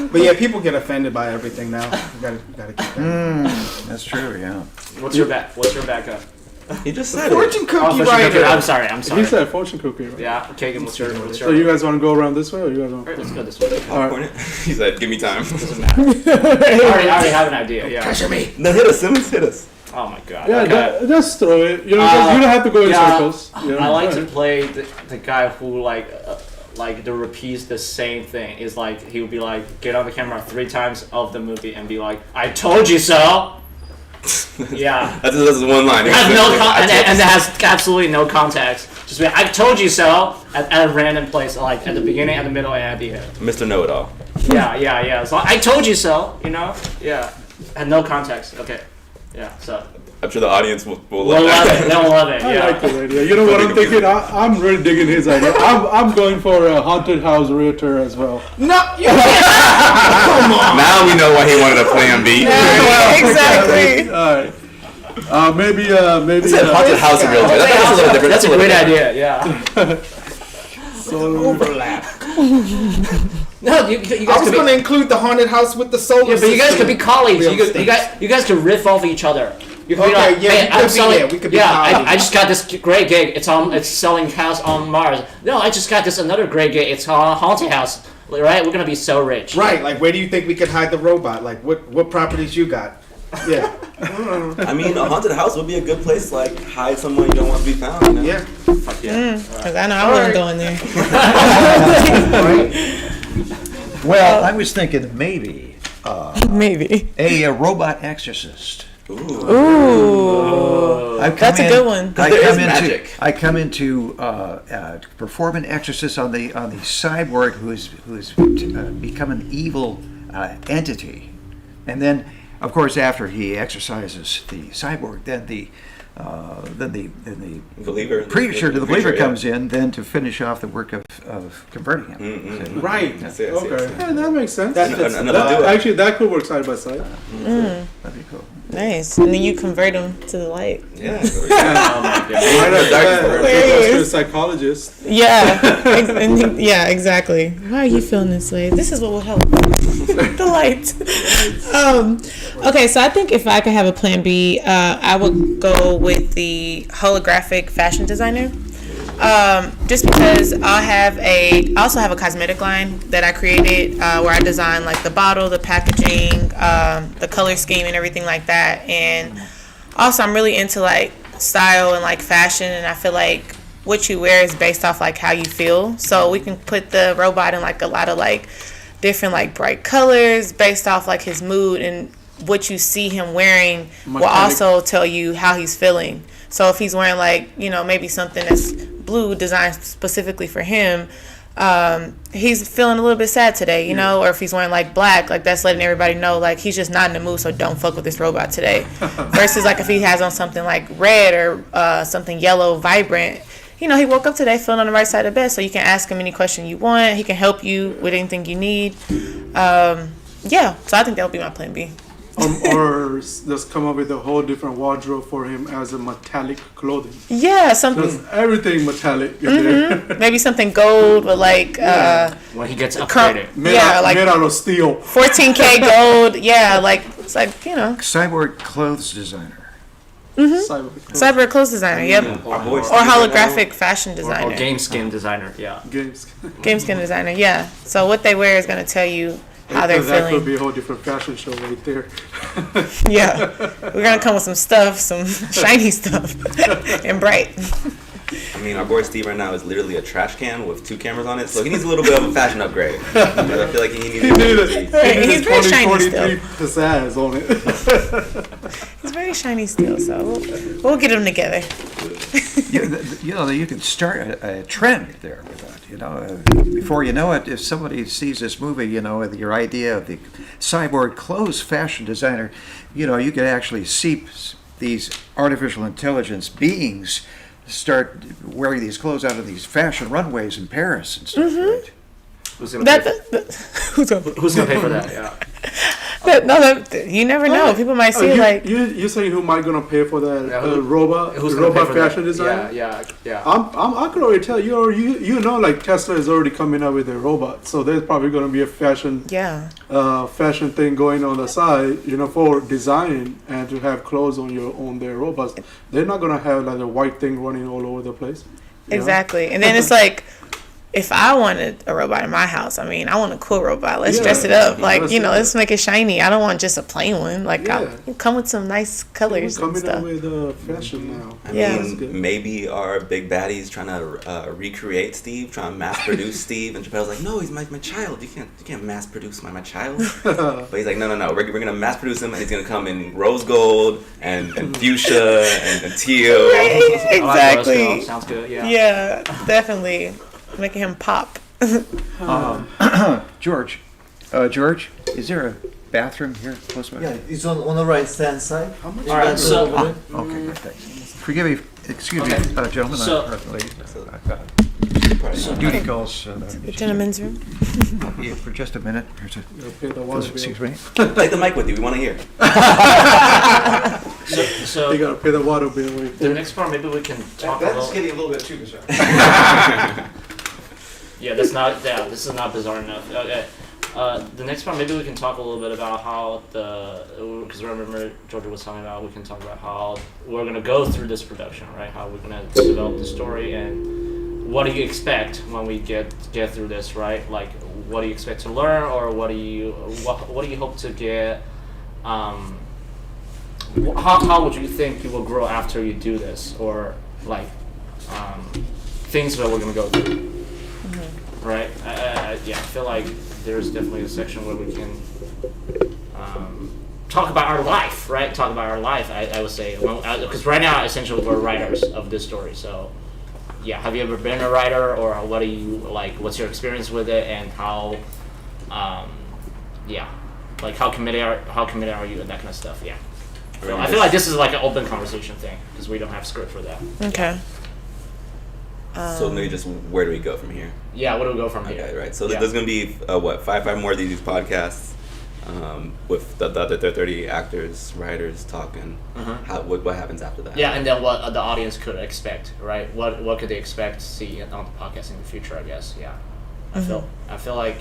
But yeah, people get offended by everything now. You gotta keep that. That's true, yeah. What's your backup? He just said it. Fortune cookie Fortune writer. cookie. I'm sorry. He said fortune cookie. Right? Yeah, Kagan, what's your? So you guys want to go around this way, or you guys want? Let's go this way. Popcorn it. He said, "Give me time." I already have an idea. Yeah. Pressure me. No, hit us, Simmons. Hit us. Oh my God. Yeah, Okay. just throw it. You know, you don't have to go in circles. You know? I like to play the guy who like repeats the same thing. Is like he would be like get on the camera 3 times of the movie and be like, "I told you so." Yeah. That's one line. It has and it has absolutely no context. Just be, I told you so at a random place, like at the beginning, at the middle, and at the end. Mr. Know-It-All. Yeah. So I told you so. You know. Yeah. And no context. Okay. Yeah. So. I'm sure the audience will We'll love love that. it. They'll love it. I Yeah. like the idea. You know what I'm thinking? I'm really digging his idea. I'm going for a haunted house realtor as well. No, you come on. Now we know why he wanted a plan B. Exactly. All right. Maybe. He said haunted house and realtor. That's a little different. That's a great idea. Yeah. Overlap. No, you I guys was could going be. to include the haunted house with the solar Yeah, but you guys system. could be colleagues. Real You guys could riff off each other. You could be Okay, like, yeah, hey, we I'm could be selling. there. We could be Yeah, colleagues. I just got this great gig. It's selling house on Mars. No, I just got this another great gig. It's a haunted house. Right? We're gonna be so rich. Right, like where do you think we could hide the robot? Like what properties you got? Yeah. I mean, a haunted house would be a good place to like hide someone you don't want to be found. You know? Yeah. Fuck yeah. Because I know I wasn't going there. Well, I was thinking maybe Maybe. a robot exorcist. Ooh. That's a good one. There is magic. I come into perform an exorcist on the cyborg who's become an evil entity, and then of course after he exorcises the cyborg, then the Believer. preacher to the Preacher, believer yeah. comes in then to finish off the work of converting him. Mm-hmm. Right. I see, I see, I Okay. see. Yeah, that makes sense. Another duo. Actually, that could work side by side. That'd be cool. Nice. And then you convert them to the light. Yeah. Oh my God. Why not? Dark Goes to a psychologist. Yeah. Yeah, exactly. Why are you feeling this way? This is what will help. The light. Okay, so I think if I could have a plan B, I would go with the holographic fashion designer. Just because I also have a cosmetic line that I created where I design like the bottle, the packaging, the color scheme and everything like that. And also I'm really into like style and like fashion, and I feel like what you wear is based off like how you feel. So we can put the robot in like a lot of like different like bright colors based off like his mood, and what you see him wearing will Metallic. also tell you how he's feeling. So if he's wearing like, you know, maybe something that's blue designed specifically for him, he's feeling a little bit sad today, you know, or if he's wearing like black, like that's letting everybody know like he's just not in the mood, so don't fuck with this robot today. Versus like if he has on something like red or something yellow, vibrant, you know, he woke up today feeling on the right side of the bed, so you can ask him any question you want. He can help you with anything you need. Yeah, so I think that would be my plan B. Or just come up with a whole different wardrobe for him as a metallic clothing. Yeah, something. Just everything metallic in there. Maybe something gold with like When he gets upgraded. Made yeah, out, like made out of steel. 14K gold. Yeah, like it's like, you know, Cyborg clothes designer. cyber clothes designer. Yep. Our boy Or Steve right now- holographic fashion Or designer. game skin designer, yeah. Games. Game skin designer. Yeah. So what they wear is gonna tell you how they're Because that could feeling. be a whole different fashion show right there. Yeah. We're gonna come with some stuff, some shiny stuff, and bright. I mean, our boy Steve right now is literally a trash can with 2 cameras on it, so he needs a little bit of a fashion upgrade. I feel like he needs He needed Hey, he's very shiny 2023 pizzazz on it. He's very shiny still, so we'll get them together. You know, you can start a trend there with that. You know, before you know it, if somebody sees this movie, you know, with your idea of the cyborg clothes fashion designer, you know, you could actually see these artificial intelligence beings start wearing these clothes out of these fashion runways in Paris and stuff. Right? Who's gonna pay Who's gonna? Who's gonna pay for that? Yeah. You never know. People might see you saying who might gonna pay for that Yeah, who- robot Who's gonna pay robot for fashion that? design? Yeah. I can already tell you know like Tesla is already coming up with a robot, so there's probably gonna be a fashion fashion thing going on the side, you know, for design and to have clothes on their robots. They're not gonna have like a white thing running all over the place. you know? Exactly. And then it's like, if I wanted a robot in my house, I mean, I want a cool robot. Let's Yeah. dress it up. Like, Dress you it know, up. let's make it shiny. I don't want just a plain one. Like, Yeah. I'll come with some nice colors and Coming stuff. up with fashion now. I Yeah. That's mean, good. maybe our big baddie's trying to recreate Steve, trying to mass produce Steve, and Chappelle's like, no, he's my child. You can't mass produce my child. But he's like, no, we're gonna mass produce him, and he's gonna come in rose gold and fuchsia and teal. Exactly. Sounds good. Yeah. Yeah, definitely. Making him pop. George, is there a bathroom here close by? Yeah, it's on the right hand side. All right. So Okay, great, thanks. Forgive me, excuse me, gentlemen, So- ladies. Duty calls. The gentleman's room. Here for just a minute. Here's Pay the water bill. excuse me. Take the mic with you. We want to hear. so You gotta pay the water bill. Right the there. next part, maybe we can talk That's about. getting a little bit too bizarre. Yeah, that's not. Yeah, this is not bizarre enough. Okay. The next part, maybe we can talk a little bit about how because remember Georgia was talking about, we can talk about how we're gonna go through this production, right? How we're gonna develop the story and what do you expect when we get through this, right? Like, what do you expect to learn, or what do you hope to get? How would you think you will grow after you do this, or like things that we're gonna go through? Right? I feel like there's definitely a section where we can talk about our life, right? Talk about our life, I would say. Because right now, essentially, we're writers of this story. So, yeah, have you ever been a writer, or what do you, like, what's your experience with it, and how, like, how committed are you, and that kind of stuff, yeah. So I feel like this is like an open conversation thing, because we don't have script for that. Okay. So maybe just where do we go from here? Yeah, where do we go from here? Okay, right. So Yeah. there's gonna be five more of these podcasts with the 30 actors, writers talking. What happens after that? Yeah, and then what the audience could expect, right? What could they expect to see on the podcast in the future? I guess, yeah. I feel like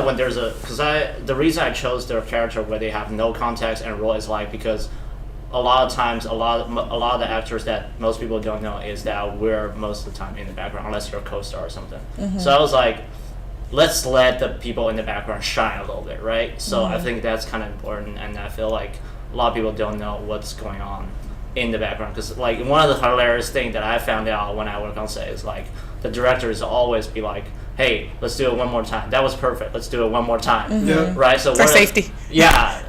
when there's the reason I chose their character where they have no context and role is like because a lot of times a lot of the actors that most people don't know is that we're most of the time in the background unless you're a co-star or something. So I was like, let's let the people in the background shine a little bit, right? So I think that's kind of important, and I feel like a lot of people don't know what's going on in the background, because like one of the hilarious things that I found out when I work on set is like the directors always be like, hey, let's do it one more time. That was perfect. Let's do it one more time. Yeah. Right. So For safety. Yeah.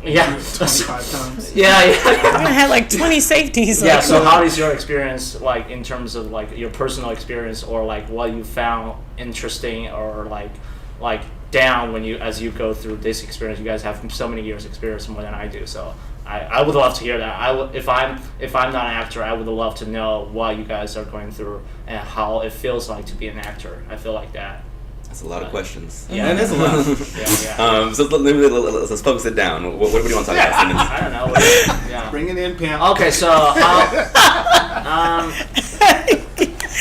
Yeah. 25 times. Yeah. I had like 20 safeties. Yeah. Like, So how is your experience like in terms of like your personal experience or like what you found interesting or like down when as you go through this experience? You guys have so many years experience more than I do. So I would love to hear that. If I'm not an actor, I would love to know what you guys are going through and how it feels like to be an actor. I feel like that. That's a lot of questions. Yeah, that's a lot. Yeah. So let's focus it down. What do you want to talk about, Simmons? I don't know. Yeah. Bring it in, Pam. Okay, so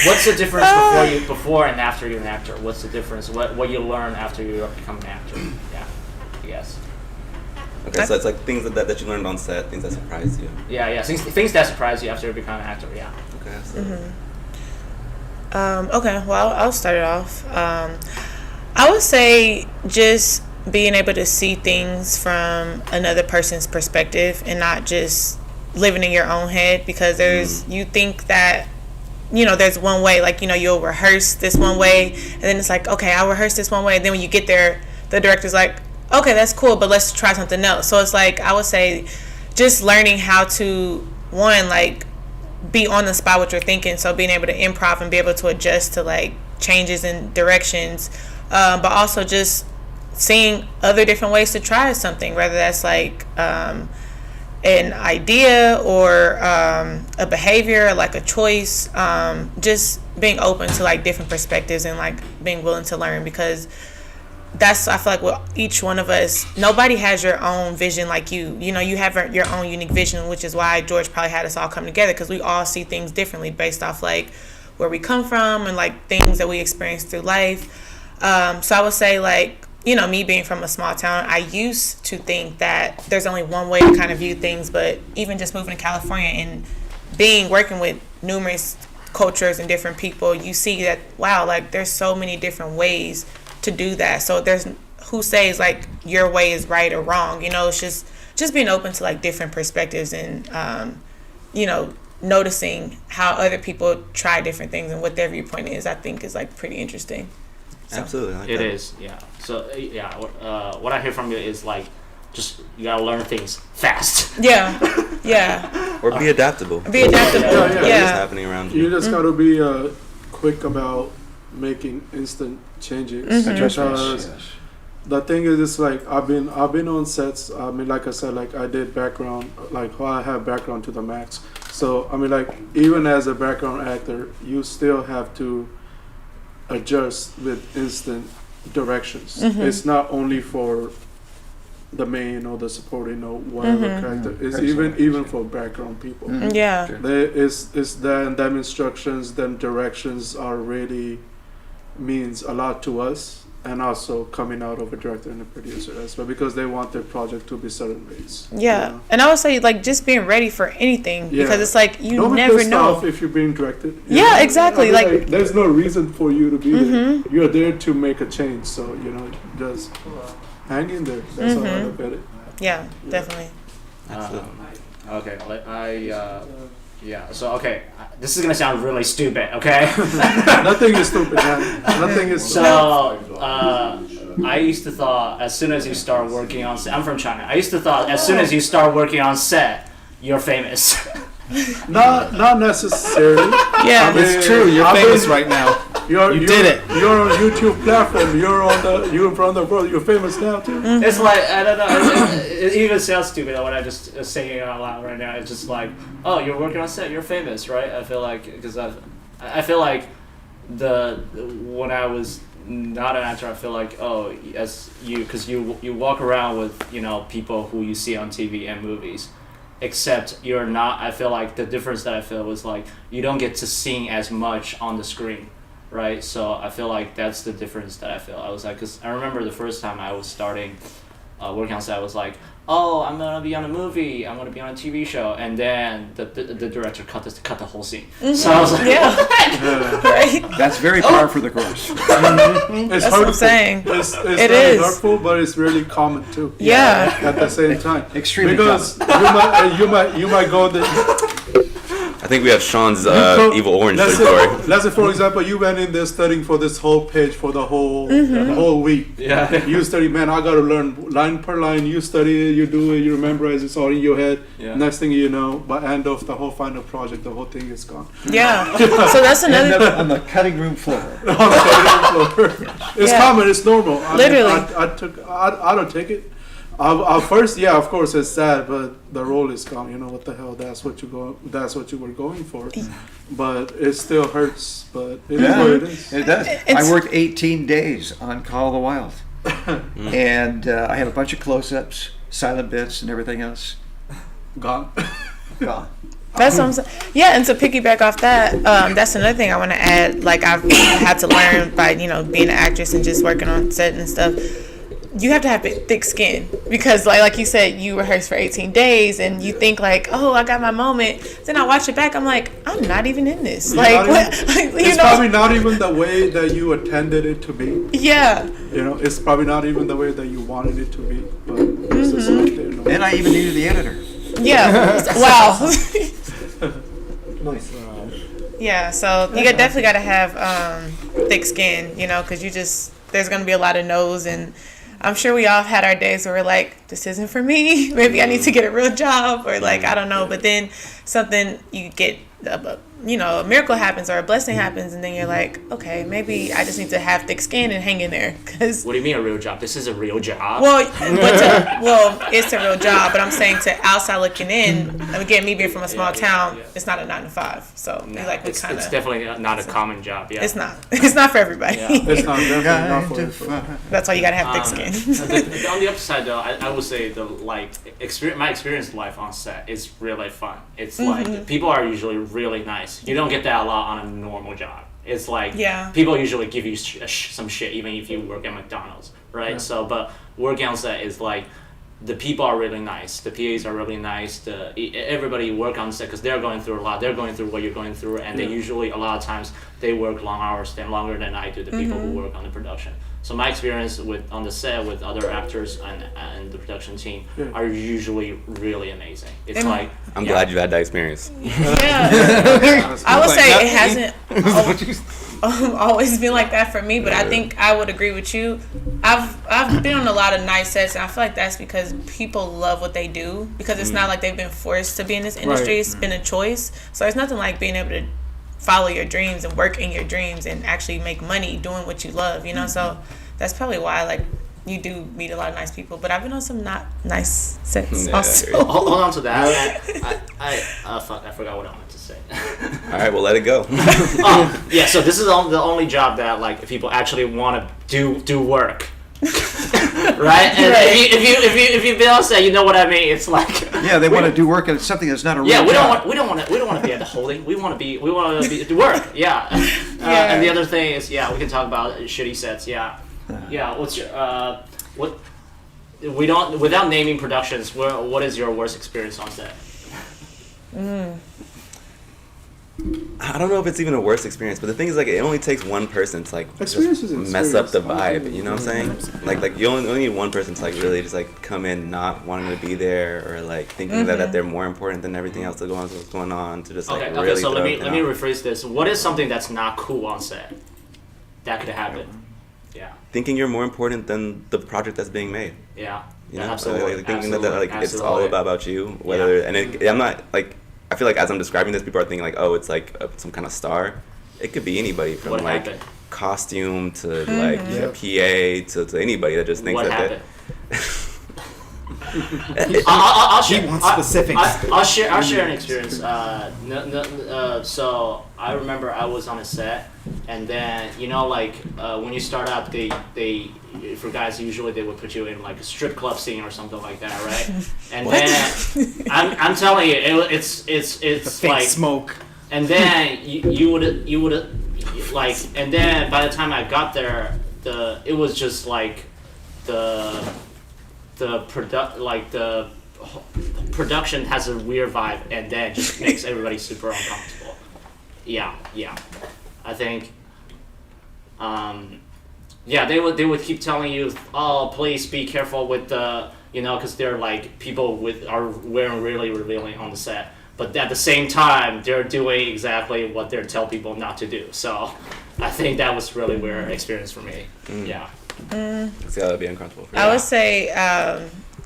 what's the difference before and after you're an actor? What's the difference? What you learn after you become an actor? Yeah, I guess. Okay, so it's like things that you learned on set, things that surprised you. Yeah. Things that surprise you after you become an actor. Yeah. Okay. So. Okay, well, I'll start it off. I would say just being able to see things from another person's perspective and not just living in your own head, because you think that, there's one way, like, you'll rehearse this one way, and then it's like, okay, I'll rehearse this one way, and then when you get there, the director's like, okay, that's cool, but let's try something else. So it's like, I would say just learning how to, one, like, be on the spot what you're thinking, so being able to improv and be able to adjust to like changes in directions, but also just seeing other different ways to try something, whether that's like an idea or a behavior, like a choice, just being open to like different perspectives and like being willing to learn, because I feel like with each one of us, nobody has your own vision like you. You have your own unique vision, which is why George probably had us all come together, because we all see things differently based off like where we come from and like things that we experience through life. So I would say like, me being from a small town, I used to think that there's only one way to kind of view things, but even just moving to California and working with numerous cultures and different people, you see that, wow, like there's so many different ways to do that. So there's who says like your way is right or wrong. It's just being open to like different perspectives and noticing how other people try different things and what their viewpoint is, I think is like pretty interesting. So. Absolutely. Like It that. is, yeah. So what I hear from you is like just you gotta learn things fast. Yeah. Or be adaptable. Be adaptable. Yeah. Yeah. What's happening around you. You just gotta be quick about making instant changes. Because the thing is, it's like I've been on sets. I mean, like I said, like I did background, like I have background to the max. So I mean, like even as a background actor, you still have to adjust with instant directions. It's not only for the main or the supporting or whatever character. It's even for background people. Yeah. There is them instructions, them directions are really means a lot to us, and also coming out of a director and a producer as well, because they want their project to be certain ways. Yeah. And I would say like just being ready for anything, Yeah. because it's like you Don't never be pissed know. off if you're being directed. You Yeah, know? exactly. I mean, Like- there's no reason for you to be there. You're there to make a change, so just hang in there. That's how I look at it. Yeah, definitely. Okay, so okay, this is gonna sound really stupid, okay? Nothing is stupid, man. Nothing is So, I used to thought as soon as you start working on set, I'm from China. I used to thought as soon as you start working on set, you're famous. Not necessarily. Yeah. I mean, It's true. You're I've famous been- right now. You did it. You're on YouTube platform. You're in front of the world. You're famous now too. It's like I don't know. It even sounds stupid when I just saying it out loud right now. It's just like, oh, you're working on set. You're famous, right? I feel like because I feel like when I was not an actor, I feel like because you walk around with people who you see on TV and movies, except you're not. I feel like the difference that I feel was like you don't get to sing as much on the screen. Right, so I feel like that's the difference that I feel. I was like, because I remember the first time I was starting working on set, I was like, oh, I'm gonna be on a movie, I'm gonna be on a TV show, and then the director cut the whole scene. So I was like, Right. That's very par for the course. It's That's what I'm saying. It's It very is. hurtful, but it's really common too. Yeah. At the same time, Extremely because you might go the I think we have Sean's evil orange Let's story. say, for example, you went in there studying for this whole page for the whole week. Yeah. You study, man. I gotta learn line per line. You study it, you do it, you memorize it, it's all in your head. Yeah. Next thing you know, by end of the whole final project, the whole thing is gone. Yeah. So that's End another. up on the cutting room floor. It's Yeah. common. It's normal. I mean, Literally. I don't take it. First, yeah, of course, it's sad, but the role is gone. You know what the hell? That's what you were going for. But it still hurts. But it is what it is. It does. It's- I worked 18 days on Call of the Wild. And I had a bunch of close-ups, silent bits, and everything else. Gone. Gone. That's what I'm saying. Yeah, and to piggyback off that, that's another thing I want to add. Like I've had to learn by being an actress and just working on set and stuff. You have to have thick skin because, like you said, you rehearsed for 18 days and you think like, oh, I got my moment. Then I watch it back, I'm like, I'm not even in this. You're Like, not what? It's probably not even the way that you intended it to be. Yeah. You know, it's probably not even the way that you wanted it to be. But it's just right there. No? And I even knew the editor. Yeah. Wow. Nice. Yeah. So you definitely got to have thick skin, because there's gonna be a lot of no's, and I'm sure we all have had our days where we're like, this isn't for me. Maybe I need to get a real job, or like I don't know. But then you get a miracle happens or a blessing happens, and then you're like, okay, maybe I just need to have thick skin and hang in there. Cause What do you mean a real job? This is a real job. it's a real job. But I'm saying to outside looking in, again, me being from a small town, it's not a 9 to 5. So No, it's it's definitely not a common job. Yeah. It's not. It's not for everybody. Yeah. It's not definitely not for it. That's why you gotta have thick skin. On the upside, though, I would say my experience in life on set is really fun. It's like people are usually really nice. You don't get that a lot on a normal job. It's like people usually give you some shit even if you work at McDonald's, right? Yeah. So, but working on set is like the people are really nice. The PAs are really nice. Everybody work on set because they're going through a lot. They're going through what you're going through, and they usually a lot of times they work long hours, longer than I do. The people who work on the production. So my experience on the set with other actors and the production team are usually really amazing. It's like I'm glad you had that experience. Yeah. I would say it hasn't always been like that for me, but I think I would agree with you. I've been on a lot of nice sets, and I feel like that's because people love what they do, because it's not like they've been forced to be in this industry. It's been a choice. So it's nothing like being able to follow your dreams and work in your dreams and actually make money doing what you love, so that's probably why you do meet a lot of nice people. But I've been on some not nice sets also. Hold on to that. I forgot what I wanted to say. All right, well, let it go. So this is the only job that people actually want to do work. Right? And if you've been on set, you know what I mean. It's like they want to do work and it's something that's not a real we job. don't want to be at the holding. We want to do work. Yeah. And the other thing is we can talk about shitty sets. Yeah. What's your without naming productions, what is your worst experience on set? I don't know if it's even a worst experience, but the thing is, it only takes one person to just mess up the vibe. You know what I'm saying? Like you only need one person to really just come in not wanting to be there, or thinking that they're more important than everything else that's going on, to just Okay, really. So let me rephrase this. What is something that's not cool on set that could happen? Yeah. Thinking you're more important than the project that's being made. Yeah. You know, Absolutely. thinking that it's all about you. I'm not I feel like as I'm describing this, people are thinking it's some kind of star. It could be anybody from costume to PA to anybody that just thinks that. She wants specifics. I'll share an experience. So I remember I was on a set, and then when you start out, they for guys usually they would put you in a strip club scene or something like that, right? And then I'm telling you, it's fake smoke. And then you would and then by the time I got there, it was just the production has a weird vibe, and then just makes everybody super uncomfortable. Yeah. I think. They would keep telling you, oh, please be careful with the, because they're people are wearing really revealing on the set. but at the same time, they're doing exactly what they tell people not to do. So I think that was really weird experience for me. Yeah. It's gotta be uncomfortable. For you. I would say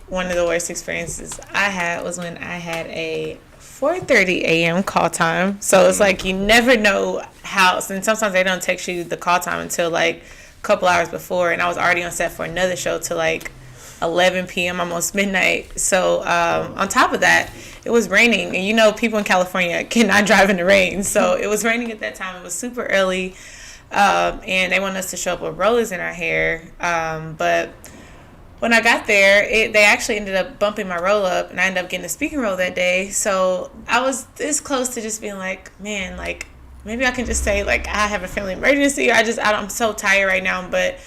one of the worst experiences I had was when I had a 4:30 a.m. call time. So it's like you never know how, and sometimes they don't text you the call time until like a couple hours before, and I was already on set for another show till like 11 p.m. almost midnight. So on top of that, it was raining, and you know people in California cannot drive in the rain. So it was raining at that time. It was super early, and they wanted us to show up with rollers in our hair. But when I got there, they actually ended up bumping my roll up, and I ended up getting a speaking role that day. So I was this close to just being like, man, like maybe I can just say like I have a family emergency, or I'm so tired right now, but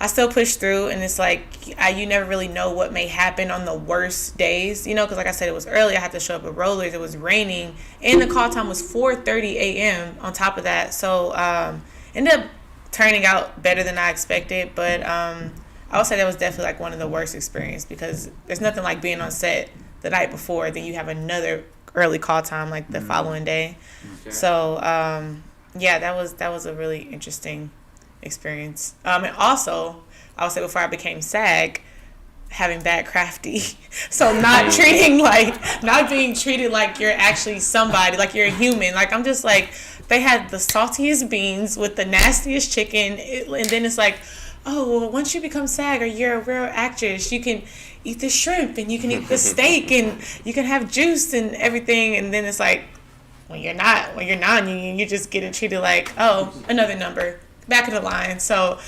I still push through, and it's like you never really know what may happen on the worst days, you know, because like I said, it was early. I had to show up with rollers. It was raining, and the call time was 4:30 a.m. on top of that. So ended up turning out better than I expected, but I would say that was definitely like one of the worst experiences, because there's nothing like being on set the night before, then you have another early call time like the following day. Okay. So yeah, that was a really interesting experience. And also, I would say before I became SAG, having bad crafty. So not being treated like you're actually somebody, like you're a human. Like I'm just like, they had the saltiest beans with the nastiest chicken, and then it's like, oh, well, once you become SAG or you're a real actress, you can eat the shrimp and you can eat the steak and you can have juice and everything. And then it's like, when you're non-union, you're just getting treated like, oh, another number, back of the line. So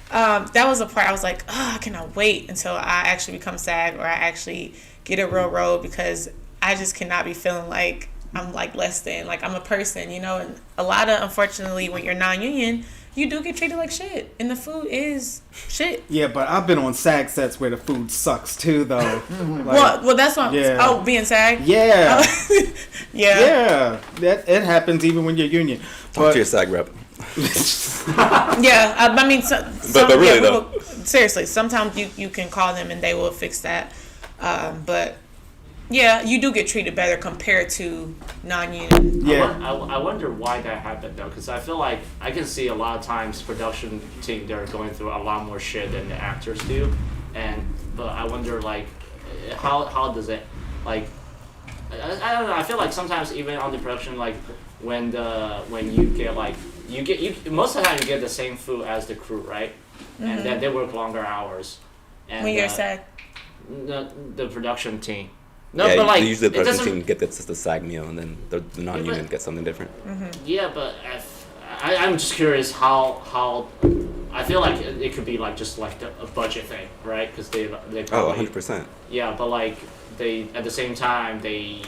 that was the part I was like, oh, I cannot wait until I actually become SAG or I actually get a real role, because I just cannot be feeling like I'm like less than, like I'm a person, you know. And a lot of, unfortunately, when you're non-union, you do get treated like shit, and the food is shit. Yeah, but I've been on SAG sets where the food sucks too, though. Well, that's what. Yeah. Oh, being SAG. Yeah. Yeah. Yeah. That it happens even when you're union. Talk to your SAG rep. Yeah, I mean, but really though, seriously, sometimes you can call them and they will fix that. But yeah, you do get treated better compared to non-union. Yeah, I wonder why that happened though, because I feel like I can see a lot of times production team, they're going through a lot more shit than the actors do, but I wonder like how does it like I don't know, I feel like sometimes even on the production, like when you get like you most of the time you get the same food as the crew, right? Mm-hmm. And then they work longer hours. And when you're SAG, the production team. No, yeah, but like usually the production team get the SAG meal, and then the non-union gets something different. Mm-hmm. Yeah, but I'm just curious how I feel like it could be like just like a budget thing, right? Because they probably 100%. Yeah, but like they at the same time they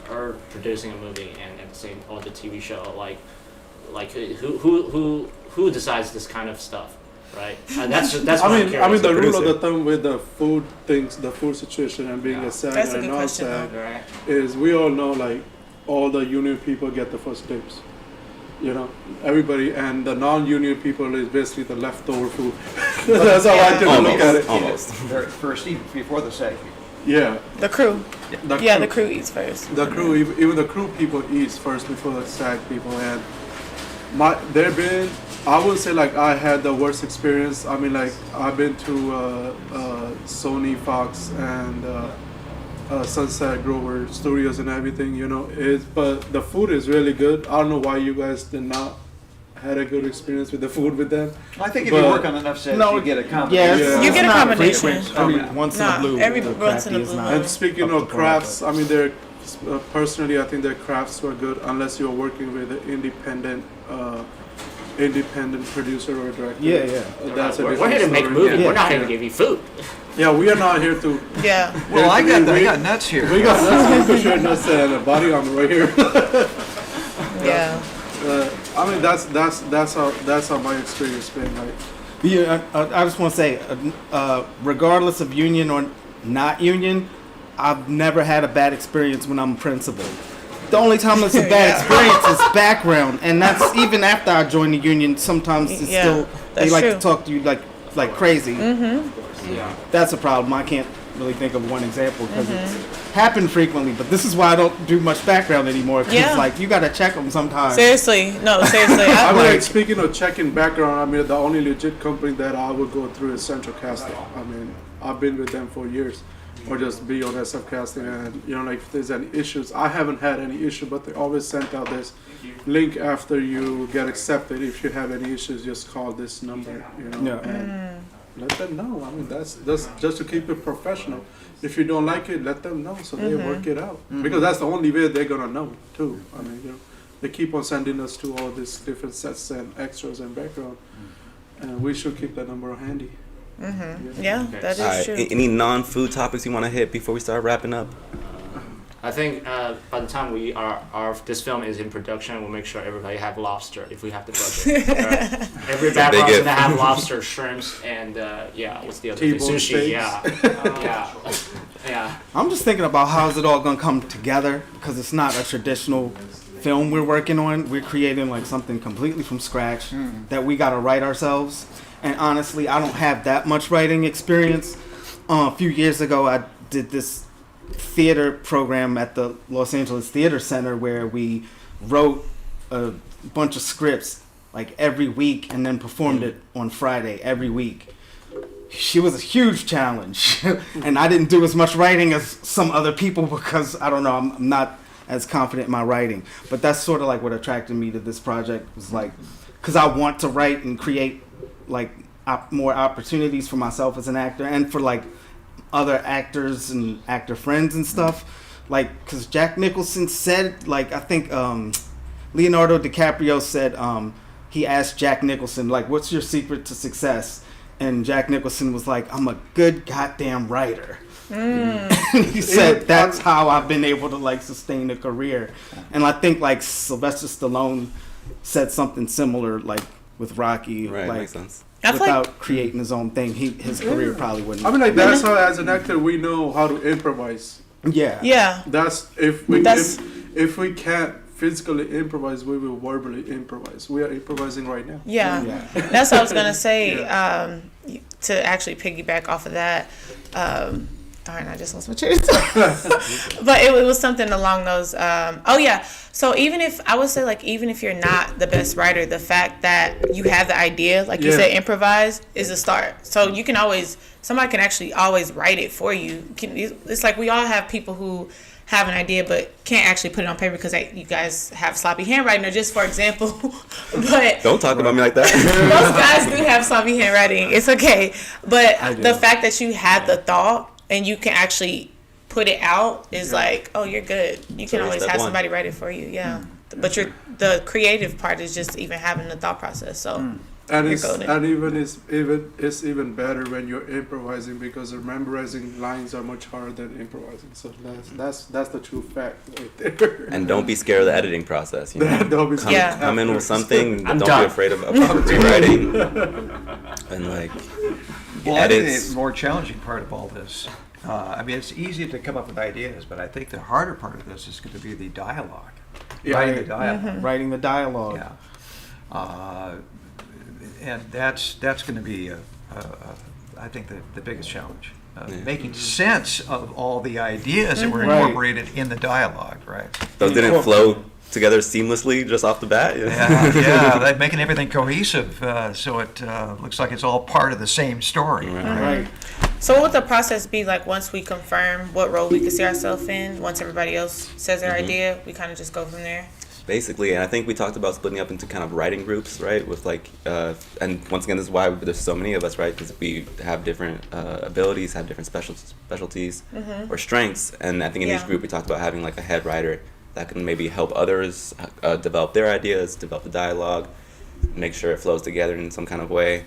are producing a movie and at the same or the TV show, like who decides this kind of stuff? Right. That's I mean the rule of the thumb with the food things, the food situation, and being a SAG and not SAG, right, is we all know like all the union people get the first dibs. You know, everybody, and the non-union people is basically the leftover food. That's how I tend to look at it. Almost. First, even before the SAG. Yeah. the crew. The crew eats first. The crew, even the crew people eats first before the SAG people, and I wouldn't say like I had the worst experience. I mean, like I've been to Sony, Fox, and Sunset Grover Studios and everything. You know, but the food is really good. I don't know why you guys did not had a good experience with the food with them. Well, I think if you work on enough sets, you get a combination. Yeah, you get a combination. Once in a blue. Every once in a blue. And speaking of crafts, I mean, personally, I think their crafts were good unless you're working with an independent producer or director. Yeah. That's we're here to make a movie. We're not here to give you food. Yeah, we are not here to. Yeah. Well, I got nuts here. We got nuts because you're nuts and a body armor right here. Yeah. I mean, that's how my experience been like. Yeah, I just want to say, regardless of union or not union, I've never had a bad experience when I'm a principal. The only time it's a bad experience is background, and that's even after I joined the union. Sometimes it's still they like to talk to you like crazy. Mm-hmm. Yeah, that's a problem. I can't really think of one example because it's happened frequently. But this is why I don't do much background anymore. Because like you gotta check them sometimes. Seriously, seriously. I mean, like, speaking of checking background, I mean, the only legit company that I would go through is Central Casting. I mean, I've been with them for years, or just be on SF Casting, and you know, like if there's any issues, I haven't had any issue, but they always sent out this link after you get accepted. If you have any issues, just call this number, you know, and let them know. I mean, that's just to keep it professional. If you don't like it, let them know so they work it out, because that's the only way they're gonna know too. I mean, you know, they keep on sending us to all these different sets and extras and background, and we should keep that number handy. Yeah, that is true. Any non-food topics you want to hit before we start wrapping up? I think by the time this film is in production, we'll make sure everybody have lobster if we have the budget. Every background's gonna have lobster, shrimps, and what's the other thing? T-bone Sushi. steaks. Yeah. I'm just thinking about how is it all gonna come together because it's not a traditional film we're working on. We're creating like something completely from scratch that we gotta write ourselves. And honestly, I don't have that much writing experience. A few years ago, I did this theater program at the Los Angeles Theater Center where we wrote a bunch of scripts like every week and then performed it on Friday every week. She was a huge challenge. And I didn't do as much writing as some other people because, I don't know, I'm not as confident in my writing. But that's sort of like what attracted me to this project was like, because I want to write and create like more opportunities for myself as an actor and for like other actors and actor friends and stuff, like because Jack Nicholson said, like I think Leonardo DiCaprio said he asked Jack Nicholson like, what's your secret to success, and Jack Nicholson was like, I'm a good goddamn writer. He said that's how I've been able to like sustain a career. And I think like Sylvester Stallone said something similar like with Rocky, Right, like makes sense. without creating his own thing, his career probably wouldn't. I mean, like that's how, as an actor, we know how to improvise. Yeah. That's if we can't physically improvise, we will verbally improvise. We are improvising right now. Yeah. That's what I was gonna say. To actually piggyback off of that. Darn, I just lost my train of thought. But it was something along those. So even if you're not the best writer, the fact that you have the idea, like you said, improvise is a start. So you can somebody can actually always write it for you. It's like we all have people who have an idea but can't actually put it on paper because you guys have sloppy handwriting, or just for example. But don't talk about me like that. Most guys do have sloppy handwriting. It's okay. But the fact that you had the thought and you can actually put it out is like, oh, you're good. You can always have somebody write it for you. Yeah. But the creative part is just even having the thought process. So it's even better when you're improvising, because memorizing lines are much harder than improvising. So that's the true fact right there. And don't be scared of the editing process. You know? Don't be scared. Come in with something. Don't be afraid of rewriting. And like. Well, I think the more challenging part of all this, I mean, it's easy to come up with ideas, but I think the harder part of this is going to be the dialogue. Writing the dialogue. Writing the dialogue. Yeah. And that's going to be, I think, the biggest challenge. Making sense of all the ideas that were incorporated in the dialogue, right? Those didn't flow together seamlessly just off the bat. Like making everything cohesive, so it looks like it's all part of the same story. Right. So what would the process be like once we confirm what role we could see ourselves in? Once everybody else says their idea, we kind of just go from there? Basically, and I think we talked about splitting up into kind of writing groups, right? With like, and once again, this is why there's so many of us, right? Because we have different abilities, have different specialties or strengths, and I think in each group we talked about having like a head writer that can maybe help others develop their ideas, develop the dialogue, make sure it flows together in some kind of way.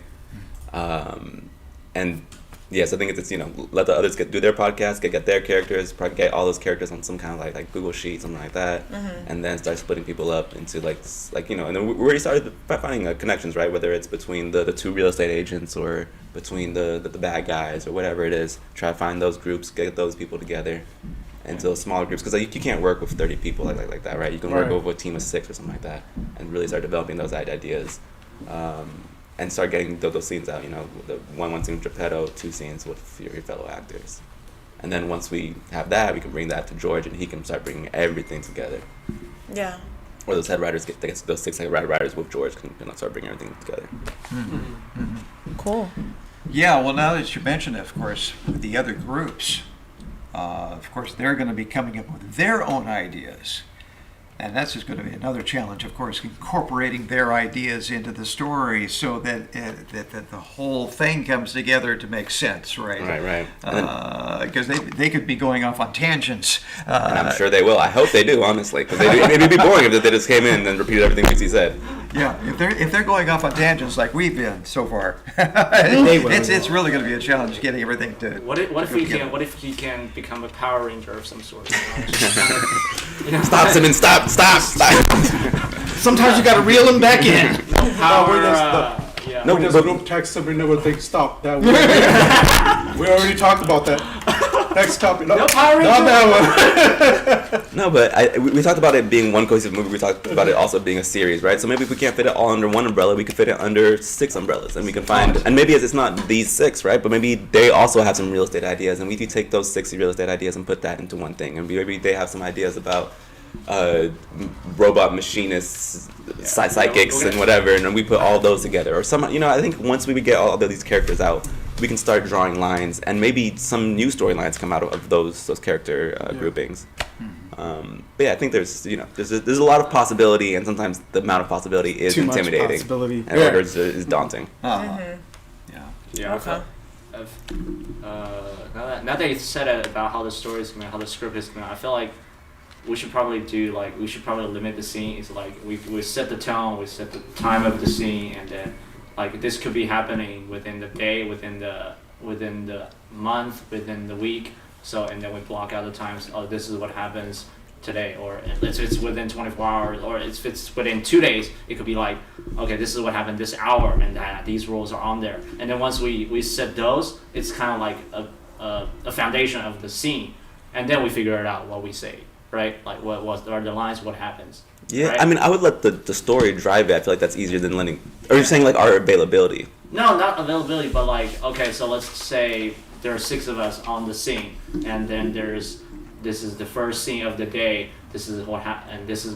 And yes, I think it's let the others do their podcast, get their characters, probably get all those characters on some kind of like Google Sheet, something like that, and then start splitting people up into like and then we already started finding connections, right? Whether it's between the two real estate agents or between the bad guys or whatever it is. Try to find those groups, get those people together into those smaller groups, because you can't work with 30 people like that, right? You can work with a team of 6 or something like that, and really start developing those ideas. And start getting those scenes out, the one scene with Geppetto, 2 scenes with your fellow actors. And then once we have that, we can bring that to George, and he can start bringing everything together. Yeah. Or those head writers those 6 head writers with George can start bringing everything together. Cool. Yeah, well, now that you mention it, of course, with the other groups, of course, they're going to be coming up with their own ideas. And that's just going to be another challenge, of course, incorporating their ideas into the story so that that the whole thing comes together to make sense, right? Right. Because they could be going off on tangents. And I'm sure they will. I hope they do, honestly, because it'd be boring if they just came in and repeated everything Lucy said. Yeah, if they're going off on tangents like we've been so far, it's really going to be a challenge getting everything to. What if he can become a Power Ranger of some sort? Stop, Simmons! Stop! Sometimes you got to reel him back in. We just group text and we never think stop. That we already talked about that. Next topic. No Power Ranger. Not that one. No, but we talked about it being one cohesive movie. We talked about it also being a series, right? So maybe if we can't fit it all under one umbrella, we could fit it under 6 umbrellas, and we can find. And maybe it's not these 6, right? But maybe they also have some real estate ideas, and we could take those 6 real estate ideas and put that into one thing. And maybe they have some ideas about robot machinists, psychics, and whatever, and then we put all those together. Or some, I think once we get all of these characters out, we can start drawing lines, and maybe some new storylines come out of those character groupings. But yeah, I think there's a lot of possibility, and sometimes the amount of possibility is Too much intimidating, possibility. and others is daunting. Yeah. Okay. Now that you said it about how the story is coming, how the script is coming, I feel like we should probably limit the scenes. Like we set the tone, we set the time of the scene, and then like this could be happening within the day, within the month, within the week. So and then we block out the times. Oh, this is what happens today, or if it's within 24 hours, or if it's within 2 days, it could be like, okay, this is what happened this hour, and these rules are on there. And then once we set those, it's kind of like a foundation of the scene, and then we figure it out what we say. Right, like what are the lines? What happens? Yeah, right? I mean, I would let the story drive it. I feel like that's easier than letting. Or you're saying like our availability? No, not availability, but like okay, so let's say there are 6 of us on the scene, and then this is the first scene of the day. This is what and this is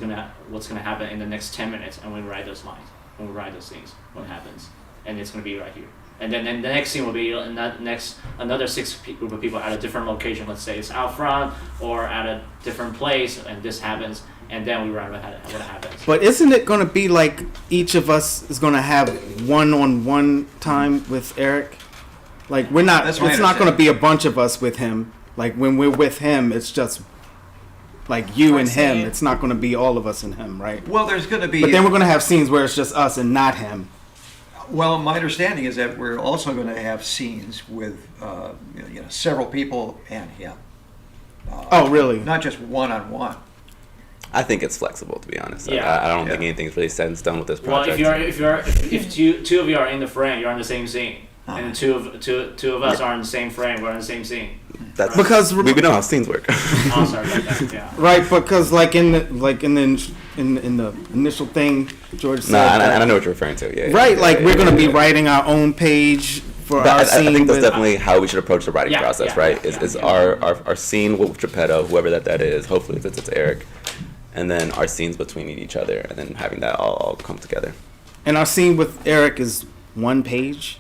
what's gonna happen in the next 10 minutes, and we write those lines. When we write those scenes, what happens, and it's gonna be right here. And then the next scene will be another 6 group of people at a different location. Let's say it's out front or at a different place, and this happens. And then we write what happens. But isn't it going to be like each of us is going to have one-on-one time with Eric? Like we're not. It's not going to be a bunch of us with him. Like when we're with him, it's just like you and him. It's not going to be all of us and him, right? Well, there's going to be. But then we're going to have scenes where it's just us and not him. Well, my understanding is that we're also going to have scenes with several people and him. Oh, really? Not just one-on-one. I think it's flexible, to be honest. Yeah. I don't think anything's really set in stone with this project. Well, if two of you are in the frame, you're on the same scene, and two of us are in the same frame, we're in the same scene. That's because we know how scenes work. Oh, sorry about that. Yeah. Right, because like in the initial thing, George said. No, I know what you're referring to. Yeah. Right, like we're gonna be writing our own page for our scene. I think that's definitely how we should approach the writing process, right? Is yeah. our scene with Geppetto, whoever that is. Hopefully, it's Eric, and then our scenes between each other, and then having that all come together. And our scene with Eric is 1 page.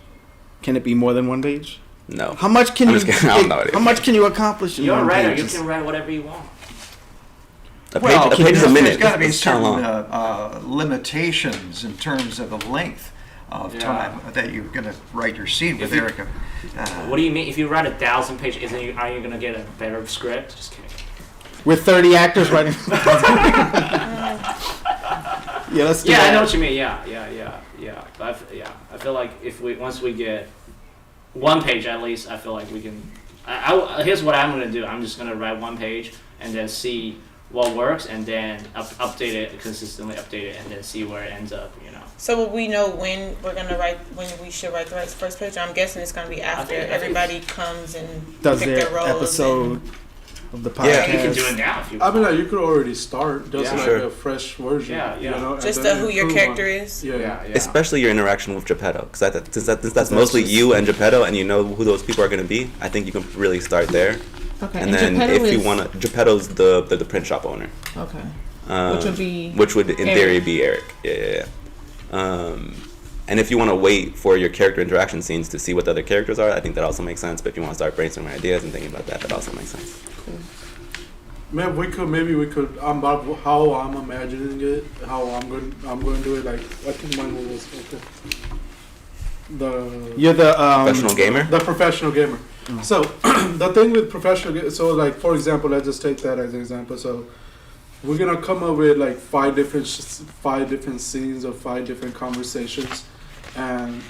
Can it be more than 1 page? No. How much can you? How much can you accomplish in You're a 1 writer. page? You can write whatever you want. A page is a minute. There's got to be It's certain limitations in terms of the length of time that you're going to write your scene with Erica. What do you mean? If you write 1,000 pages, are you going to get a better script? Just kidding. With 30 actors writing. Yeah, let's do that. I know what you mean. Yeah. I feel like once we get 1 page at least, I feel like we can. Here's what I'm gonna do. I'm just gonna write 1 page and then see what works, and then update it consistently, and then see where it ends up. So will we know when we should write the first page? I'm guessing it's gonna be after everybody comes and does pick their roles episode of the podcast. Yeah, you can do it now if you want. I mean, you could already start just sure. a fresh version. Yeah. Just who your character is. Yeah. Especially your interaction with Geppetto, because since that's mostly you and Geppetto, and you know who those people are going to be. I think you can really start there, Okay. And then Geppetto if you is- want to, Geppetto's the print shop owner. Okay. Which would in Eric. theory be Eric. Yeah. And if you want to wait for your character interaction scenes to see what the other characters are, I think that also makes sense. But if you want to start brainstorming ideas and thinking about that, that also makes sense. Maybe we could about how I'm imagining it, how I'm going to do it. Like I think mine was okay. You're the Professional gamer. The professional gamer. So the thing with so like for example, let's just take that as an example. So we're gonna come up with like five different scenes or 5 different conversations, and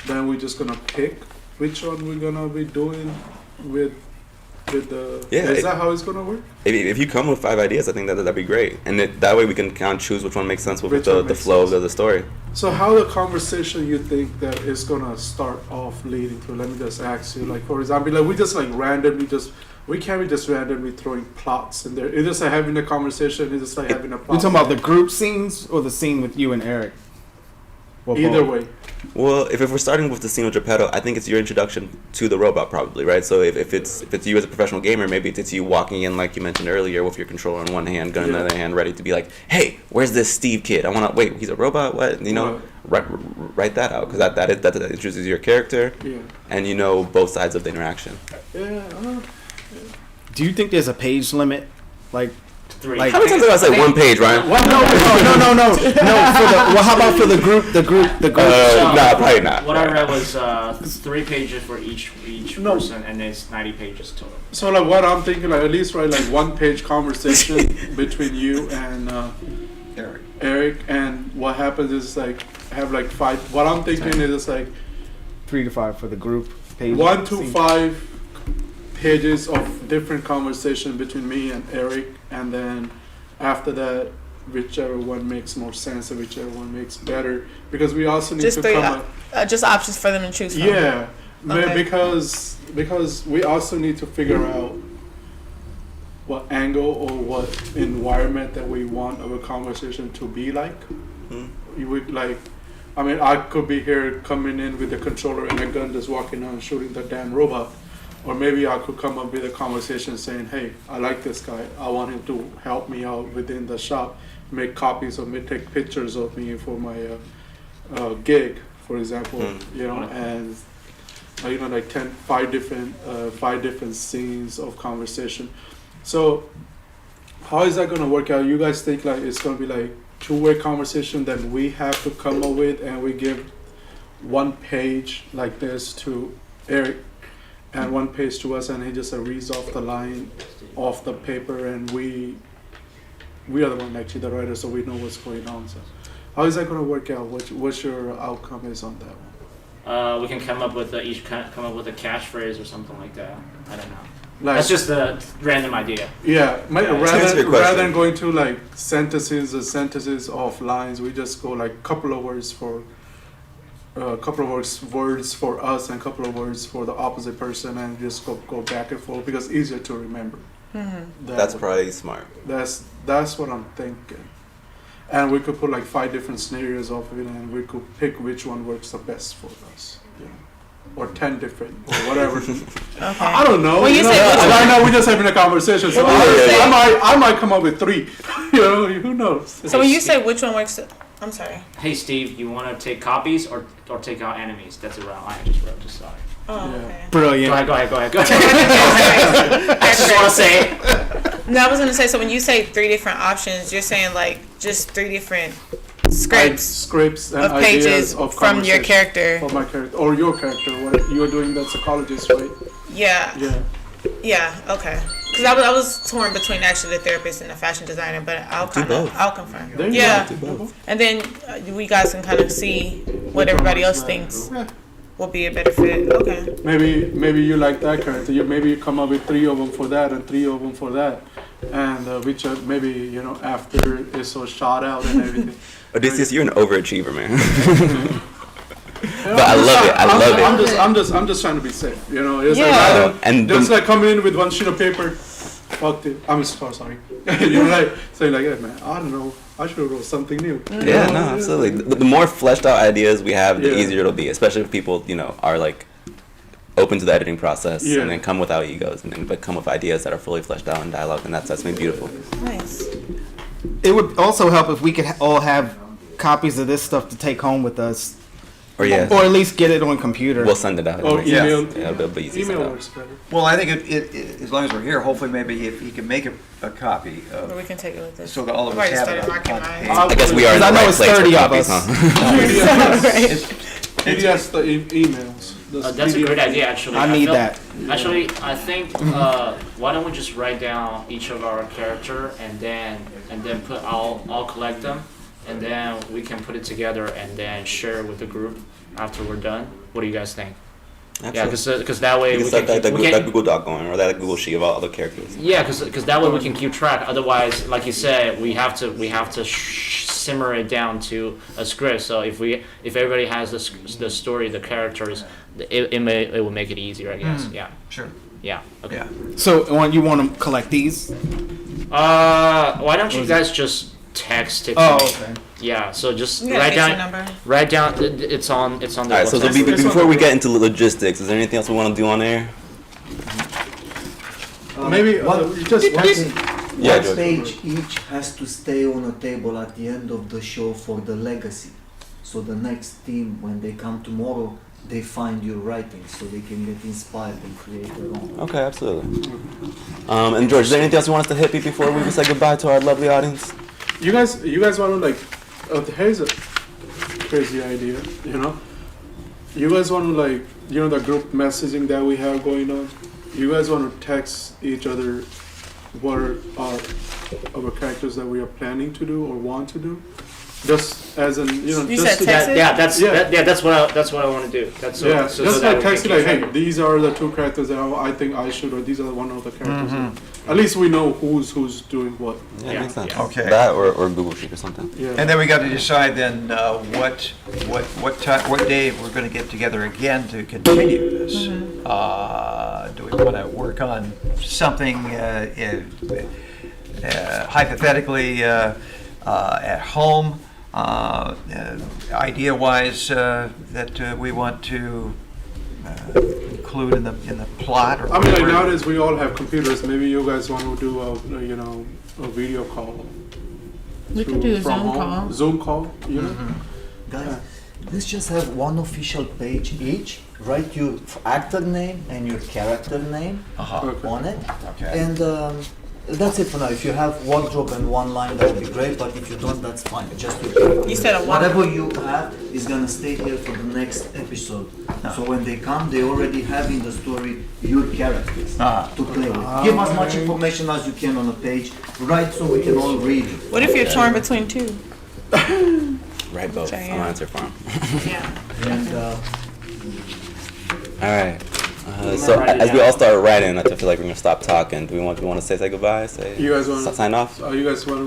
then we're just gonna pick which one we're gonna be doing with the. Yeah, Is that how it's gonna work? If you come with 5 ideas, I think that'd be great, and that way we can kind of choose which one makes sense with Which the one makes flow sense. of the story. So how the conversation you think that is gonna start off leading to? Let me just ask you, like for example, like we can't be just randomly throwing plots in there. It's just like having a conversation. It's just like having a plot. You talking about the group scenes or the scene with you and Eric? Or Either both? way. Well, if we're starting with the scene with Geppetto, I think it's your introduction to the robot, probably, right? So if it's you as a professional gamer, maybe it's you walking in, like you mentioned earlier, with your controller in one hand, gun in the other hand, ready to be like, "Hey, where's this Steve kid? I want to wait. He's a robot. What? You know, write that out because that introduces your character, and you know both sides of the interaction. Yeah. Do you think there's a page limit? Like 3. Like- How many times did I say 1 page, Ryan? no. Well, how about for the group? Nah, probably not. What I read was 3 pages for each person, and it's 90 pages total. So like what I'm thinking, like at least write like 1-page conversation between you and Eric, and what happens is like have like 5. What I'm thinking is like 3 to 5 for the group page. 1 to 5 pages of different conversation between me and Eric, and then after that, whichever one makes more sense or whichever one makes better, because we also need Just to 3, come up. just options for them to choose from. Yeah, Okay. because we also need to figure out what angle or what environment that we want our conversation to be like. You would like, I mean, I could be here coming in with a controller and a gun, just walking on shooting the damn robot. Or maybe I could come up with a conversation saying, "Hey, I like this guy. I want him to help me out within the shop, make copies or take pictures of me for my gig, for example." You know, and like 5 different scenes of conversation. So, how is that gonna work out? You guys think like it's gonna be like 2-way conversation that we have to come up with, and we give 1 page like this to Eric, and 1 page to us, and he just reads off the line off the paper, and we are the one actually the writer, so we know what's going on. So how is that going to work out? What's your outcome is on that one? We can come up with come up with a catchphrase or something like that. I don't know. Like, That's just a random idea. yeah. To answer your question. Rather than going to like sentences of lines, we just go like couple of words for words for us and a couple of words for the opposite person, and just go back and forth because it's easier to remember. That's probably smart. That's what I'm thinking. And we could put like 5 different scenarios of it, and we could pick which one works the best for us. You know? Or 10 different, or whatever. Okay. I don't know. Well, you said which right one? now we're just having a conversation, so I might come up with 3. You know, who knows? So when you say which one works, I'm sorry. Hey Steve, you want to take copies or take out enemies? That's a route I just wrote. Just sorry. Oh, Yeah. okay. Brilliant. Go ahead. I just want to say it. No, I was gonna say. So when you say 3 different options, you're saying like just 3 different scripts and of ideas pages of from your conversation. character. For my character or your character, what you're doing, that psychologist, right? Yeah. Yeah. Okay. Because I was torn between actually the therapist and the fashion designer, but I'll confirm. There you Yeah. go. And then we guys can kind of see what everybody else thinks Yeah. will be a better fit. Okay. Maybe you like that character. Maybe you come up with 3 of them for that and 3 of them for that, and which maybe after it's so shot out and everything. Odysseus, you're an overachiever, man. But I love it. I'm just trying to be safe. It's Yeah. like rather And just like coming in with 1 sheet of paper. Fucked it. I'm sorry. Like saying like, hey man, I don't know. I should have wrote something new. Yeah, no, absolutely. The more fleshed out ideas we have, the Yeah. easier it'll be, especially if people, are like open to the editing process, Yeah. and then come without egos, and then but come with ideas that are fully fleshed out in dialogue, and that's made beautiful. Nice. It would also help if we could all have copies of this stuff to take home with us, Or yeah, or at least get it on computer. we'll send it out. Or anyway. email. Yeah, it'll be easy to send Email out. works better. Well, I think as long as we're here, hopefully maybe if he can make a copy Or we of, can take it with us. so that all of I've us already have it started on marking page. mine. I guess we are in the I know right it's place for 30 of copies, us. huh? PDFs, the emails. The That's a PDF. great idea, actually. I need feel- that. Actually, I think why don't we just write down each of our character and then put I'll collect them, and then we can put it together and then share it with the group after we're done. What do you guys think? Yeah, because that way You can we start can, that Google Doc going, or that Google Sheet of all other characters. yeah, because that way we can keep track. Otherwise, like you said, we have to simmer it down to a script. So if everybody has the story, the characters, it will make it easier, I guess. Yeah. Sure. Yeah. Okay. Yeah. So, you want to collect these? Why don't you guys just text it to Oh, me? okay. Yeah. So just You got write Daisha down. number. Write down. It's on the All right. So website. before we get into logistics, is there anything else we want to do on air? Maybe just one thing. Yeah, One George. page each has to stay on a table at the end of the show for the legacy. So the next team, when they come tomorrow, they find your writing, so they can get inspired and create their own. Okay, absolutely. And George, is there anything else you want us to hit before we say goodbye to our lovely audience? You guys want to here's a crazy idea, You guys want to the group messaging that we have going on. You guys want to text each other what are our characters that we are planning to do or want to do, just as in You just said to- text it? That's what I want to do. That's so, yeah, so just that like we can text keep like, hey, track. these are the two characters that I think I should, or these are one of the characters. At least we know who's doing what. Yeah, Yeah, makes sense. yeah. Okay. That or Google Sheet or something. Yeah. And then we got to decide then what day we're going to get together again to continue this. Do we want to work on something hypothetically at home, idea-wise that we want to include in the plot? Or I mean, whatever? nowadays we all have computers. Maybe you guys want to do a video call. We could do a from Zoom home. call. Zoom call, Guys, let's just have one official page each. Write your actor name and your character name Okay. on it. Okay. And that's it for now. If you have wardrobe and one line, that would be great. But if you don't, that's fine. Just You said a whatever you have is gonna stay here for the next episode. So when they come, they already have in the story your characters to play with. Give as much information as you can on a page. Write so we can all read it. What if you're torn between two? Right, both. Okay, I'll yeah. answer for 'em. Yeah. And All right. So as we all start writing, I feel like we're gonna stop talking. Do we want to say goodbye? You guys want to Sign off? You guys want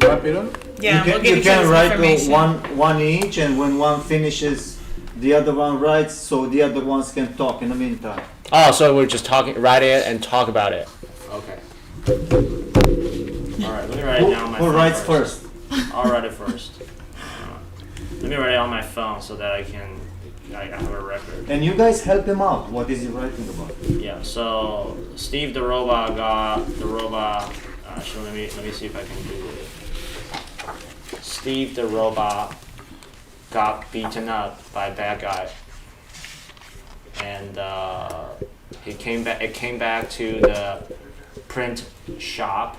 to wrap it up? Yeah, you we'll can, give you each can other write information. one each, and when one finishes, the other one writes, so the other ones can talk in the meantime. Oh, so we're just write it and talk about it. Okay. All right, let me write it down on my Who phone writes first? I'll write it first. Let me write it on my phone so that I have a record. And you guys help him out. What is he writing about? Yeah. So Steve the robot got the robot. Actually, let me see if I can do it. Steve the robot got beaten up by a bad guy, and it came back to the print shop,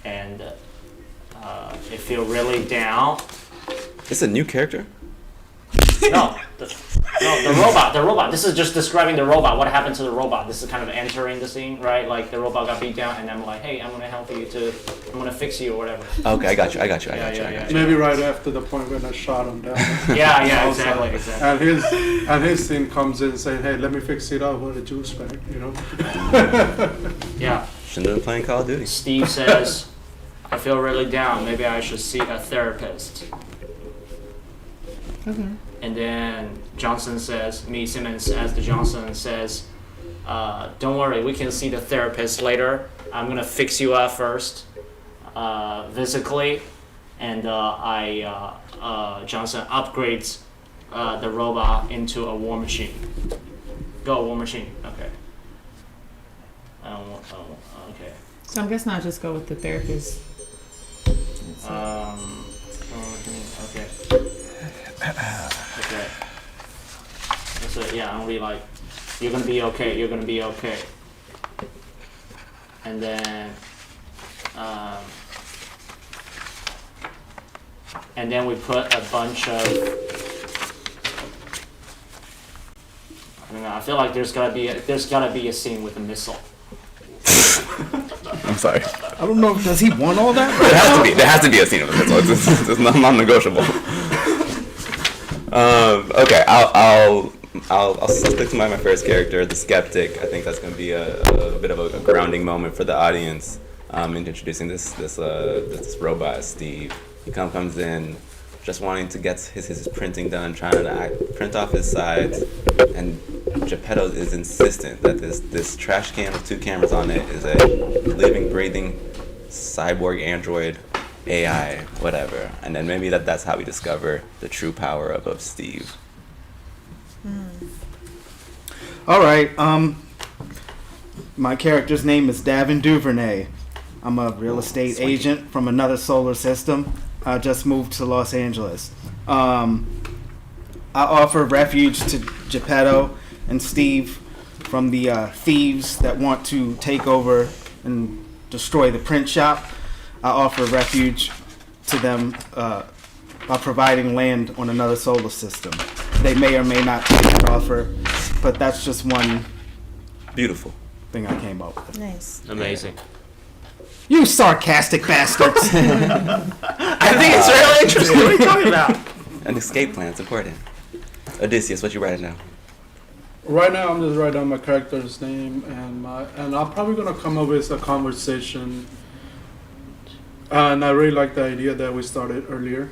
and it feel really down. It's a new character. No, the robot. This is just describing the robot. What happened to the robot? This is kind of entering the scene, right? Like the robot got beat down, and I'm like, hey, I'm gonna help you I'm gonna fix you or whatever. Okay, I got you. Yeah. Maybe right after the point when I shot him down. Yeah, exactly. And his scene comes in saying, "Hey, let me fix it up with a juice bag," Yeah. Shouldn't have been playing Call of Duty. Steve says, I feel really down. Maybe I should see a therapist. And then Johnson says, Simmons as the Johnson says, don't worry, we can see the therapist later. I'm gonna fix you up first, physically, and Johnson upgrades the robot into a war machine. Go War Machine. Okay. Okay. So I'm guessing I'll just go with the therapist. Okay. Okay. So yeah, I'm really like, you're gonna be okay. You're gonna be okay. And then we put a bunch of. I don't know. I feel like there's gotta be a scene with a missile. I'm sorry. I don't know. Does he want all that? There has to be a scene of the missile. It's non-negotiable. Okay, I'll stick to my first character, the skeptic. I think that's going to be a bit of a grounding moment for the audience in introducing this robot, Steve. He comes in just wanting to get his printing done, trying to print off his sides, and Geppetto is insistent that this trash can with 2 cameras on it is a living, breathing cyborg android AI, whatever. And then maybe that's how we discover the true power of Steve. All right. My character's name is Davin Duvernay. I'm a real estate agent from another solar system. I just moved to Los Angeles. I offer refuge to Geppetto and Steve from the thieves that want to take over and destroy the print shop. I offer refuge to them by providing land on another solar system. They may or may not take that offer, but that's just one Beautiful. thing I came up with. Nice. Amazing. You sarcastic bastards! I think it's really interesting. What are you talking about? An escape plan, it's important. Odysseus, what you writing down? Right now, I'm just writing down my character's name and I'm probably gonna come up with a conversation. And I really like the idea that we started earlier.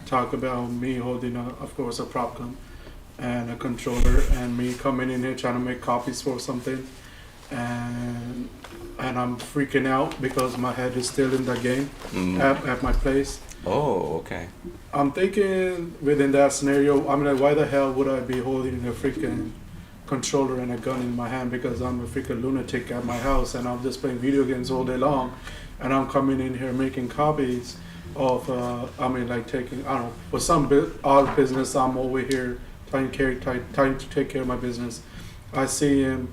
Talk about me holding, of course, a prop gun and a controller, and me coming in here trying to make copies for something, and I'm freaking out because my head is still in the game at my place. Oh, okay. I'm thinking within that scenario, I'm like, why the hell would I be holding a freaking controller and a gun in my hand? Because I'm a freaking lunatic at my house and I'm just playing video games all day long, and I'm coming in here making copies of, taking, I don't know, for some odd business, I'm over here trying to take care of my business. I see him,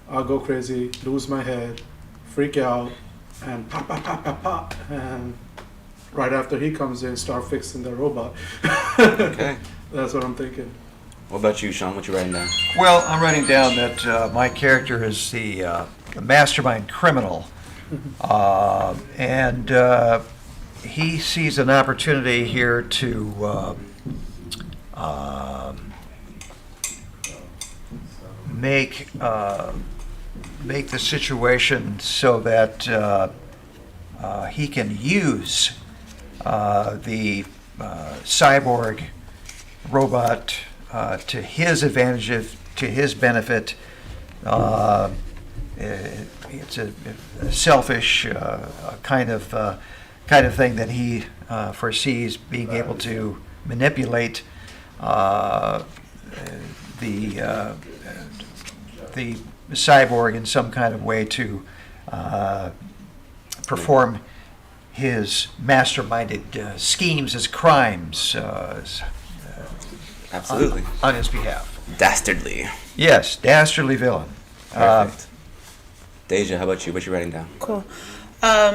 I'll go crazy, lose my head, freak out, and pop, pop, pop, pop, pop, and right after he comes in, start fixing the robot. Okay. That's what I'm thinking. What about you, Sean? What you writing down? Well, I'm writing down that my character is the mastermind criminal, and he sees an opportunity here to make the situation so that he can use the cyborg robot to his advantage, to his benefit. It's a selfish kind of thing that he foresees being able to manipulate the cyborg in some kind of way to perform his masterminded schemes as crimes Absolutely. on his behalf. Dastardly. Yes, dastardly villain. Perfect. Daisha, how about you? What you writing down? Cool.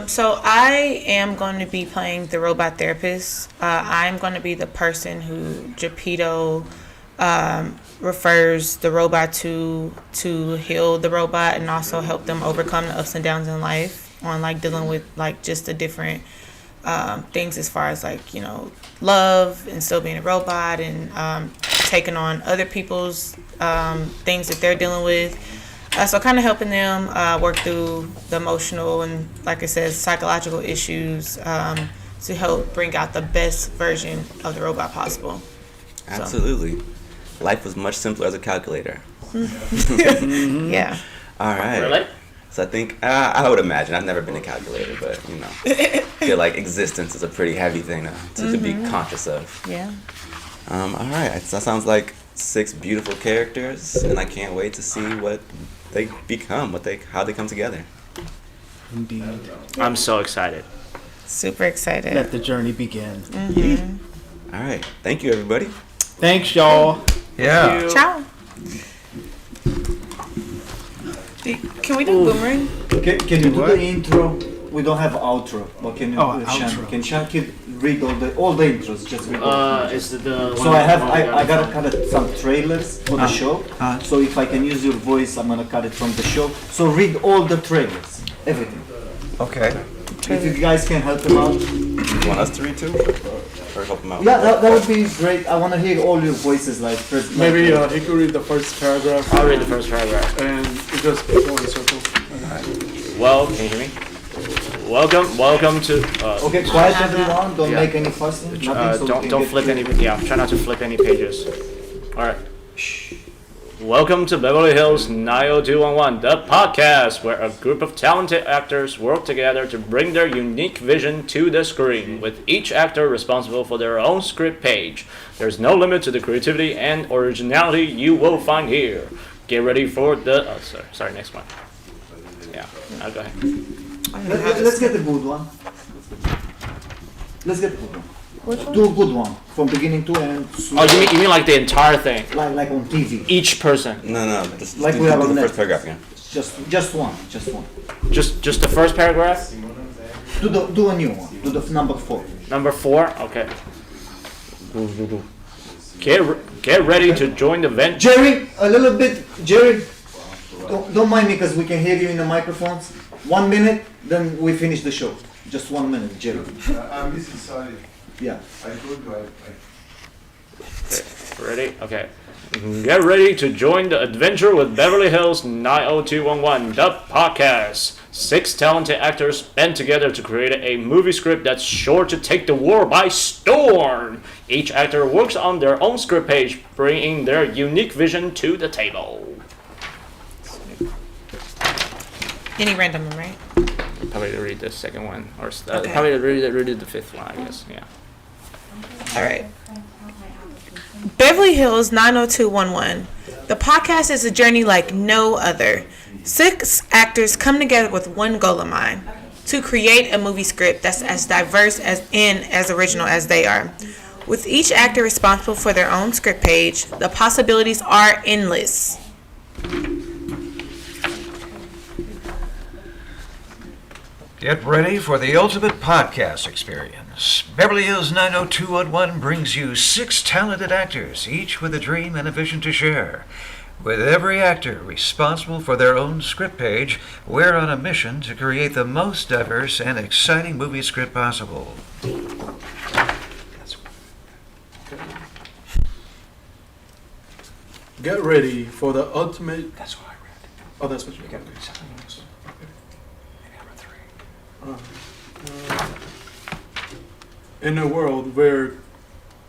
So I am going to be playing the robot therapist. I'm going to be the person who Geppetto refers the robot to heal the robot and also help them overcome the ups and downs in life on like dealing with like just the different things as far as like, you know, love and still being a robot and taking on other people's things that they're dealing with. So kind of helping them work through the emotional and, like I said, psychological issues to help bring out the best version of the robot possible. Absolutely. Life was much simpler as a calculator. Yeah. All right. Really? So I think, I would imagine, I've never been a calculator, but, you know, I feel like existence is a pretty heavy thing to be conscious of. Yeah. All right. So that sounds like 6 beautiful characters, and I can't wait to see what they become, how they come together. Indeed. I'm so excited. Super excited. Let the journey begin. All right, thank you, everybody. Thanks, y'all. Yeah. Ciao. Can we do boomerang? Can you do the intro? We don't have outro, but can you? outro. Can Shanky read all the intros? Just read. All the Is the so I gotta cut some trailers for the show. So if I can use your voice, I'm gonna cut it from the show. So read all the trailers, everything. Okay. If you guys can help him out. You want us to read too? Or help them out? Yeah, that would be great. I wanna hear all your voices like first. Maybe he could read the first paragraph. I'll read the first paragraph. And you just go in a circle. Well, can you hear me? Welcome to. Okay, quiet everyone. Don't Yeah. make any fuss. Nothing. So we can Don't get flip to- any. Yeah, try not to flip any pages. All right. Welcome to Beverly Hills 90211, the podcast where a group of talented actors work together to bring their unique vision to the screen, with each actor responsible for their own script page. There's no limit to the creativity and originality you will find here. Get ready for the. Oh, sorry, next one. Yeah, I'll go ahead. Let's get the good one. Let's get the good one. Do a good one from beginning to end. Oh, you mean like the entire thing? Like on TV. Each person. No, just Like do, we have do on the first Netflix. paragraph again. Just one. Just the first paragraph? Do a new one. Do the number 4. Number 4? Okay. Get ready to join the event. Jerry, a little bit. Jerry, don't mind me because we can hear you in the microphones. 1 minute, then we finish the show. Just 1 minute, Jerry. I'm really sorry. Yeah. I told you Okay. Ready? Okay. Get ready to join the adventure with Beverly Hills 90211, the podcast. 6 talented actors band together to create a movie script that's sure to take the world by storm. Each actor works on their own script page, bringing their unique vision to the table. Any random one, right? Probably read the second one, or Okay. probably read the 5th one, I guess. Yeah. All right. Beverly Hills 90211. The podcast is a journey like no other. 6 actors come together with one goal in mind: to create a movie script that's as diverse and as original as they are. With each actor responsible for their own script page, the possibilities are endless. Get ready for the ultimate podcast experience. Beverly Hills 90211 brings you 6 talented actors, each with a dream and a vision to share. With every actor responsible for their own script page, we're on a mission to create the most diverse and exciting movie script possible. Get ready for the ultimate. That's what I read. Oh, that's what you got. In a world where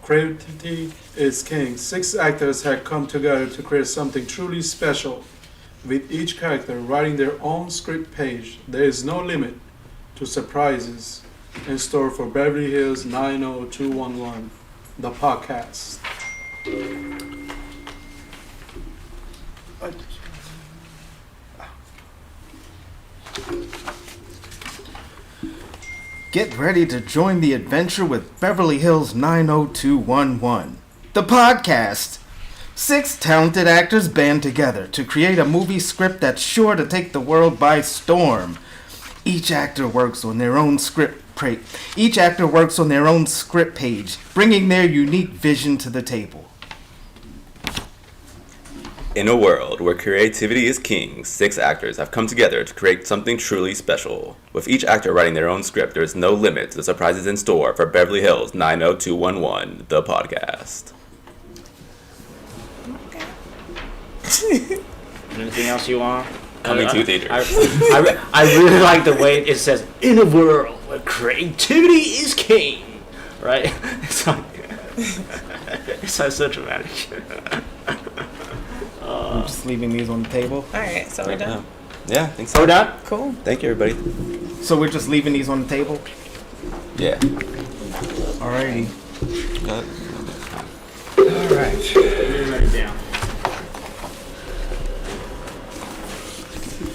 creativity is king, 6 actors had come together to create something truly special. With each character writing their own script page, there is no limit to surprises in store for Beverly Hills 90211, the podcast. Get ready to join the adventure with Beverly Hills 90211, the podcast. 6 talented actors band together to create a movie script that's sure to take the world by storm. Each actor works on their own script page, bringing their unique vision to the table. In a world where creativity is king, 6 actors have come together to create something truly special. With each actor writing their own script, there is no limit to the surprises in store for Beverly Hills 90211, the podcast. Anything else you want? Coming to theaters. I really like the way it says, in a world where creativity is king. Right? It's like, it's like so dramatic. I'm just leaving these on the table. All right, so we're done. Yeah, I think so. We're done? Cool. Thank you, everybody. So we're just leaving these on the table? Yeah. Alrighty. Uh, right. Let me write it down.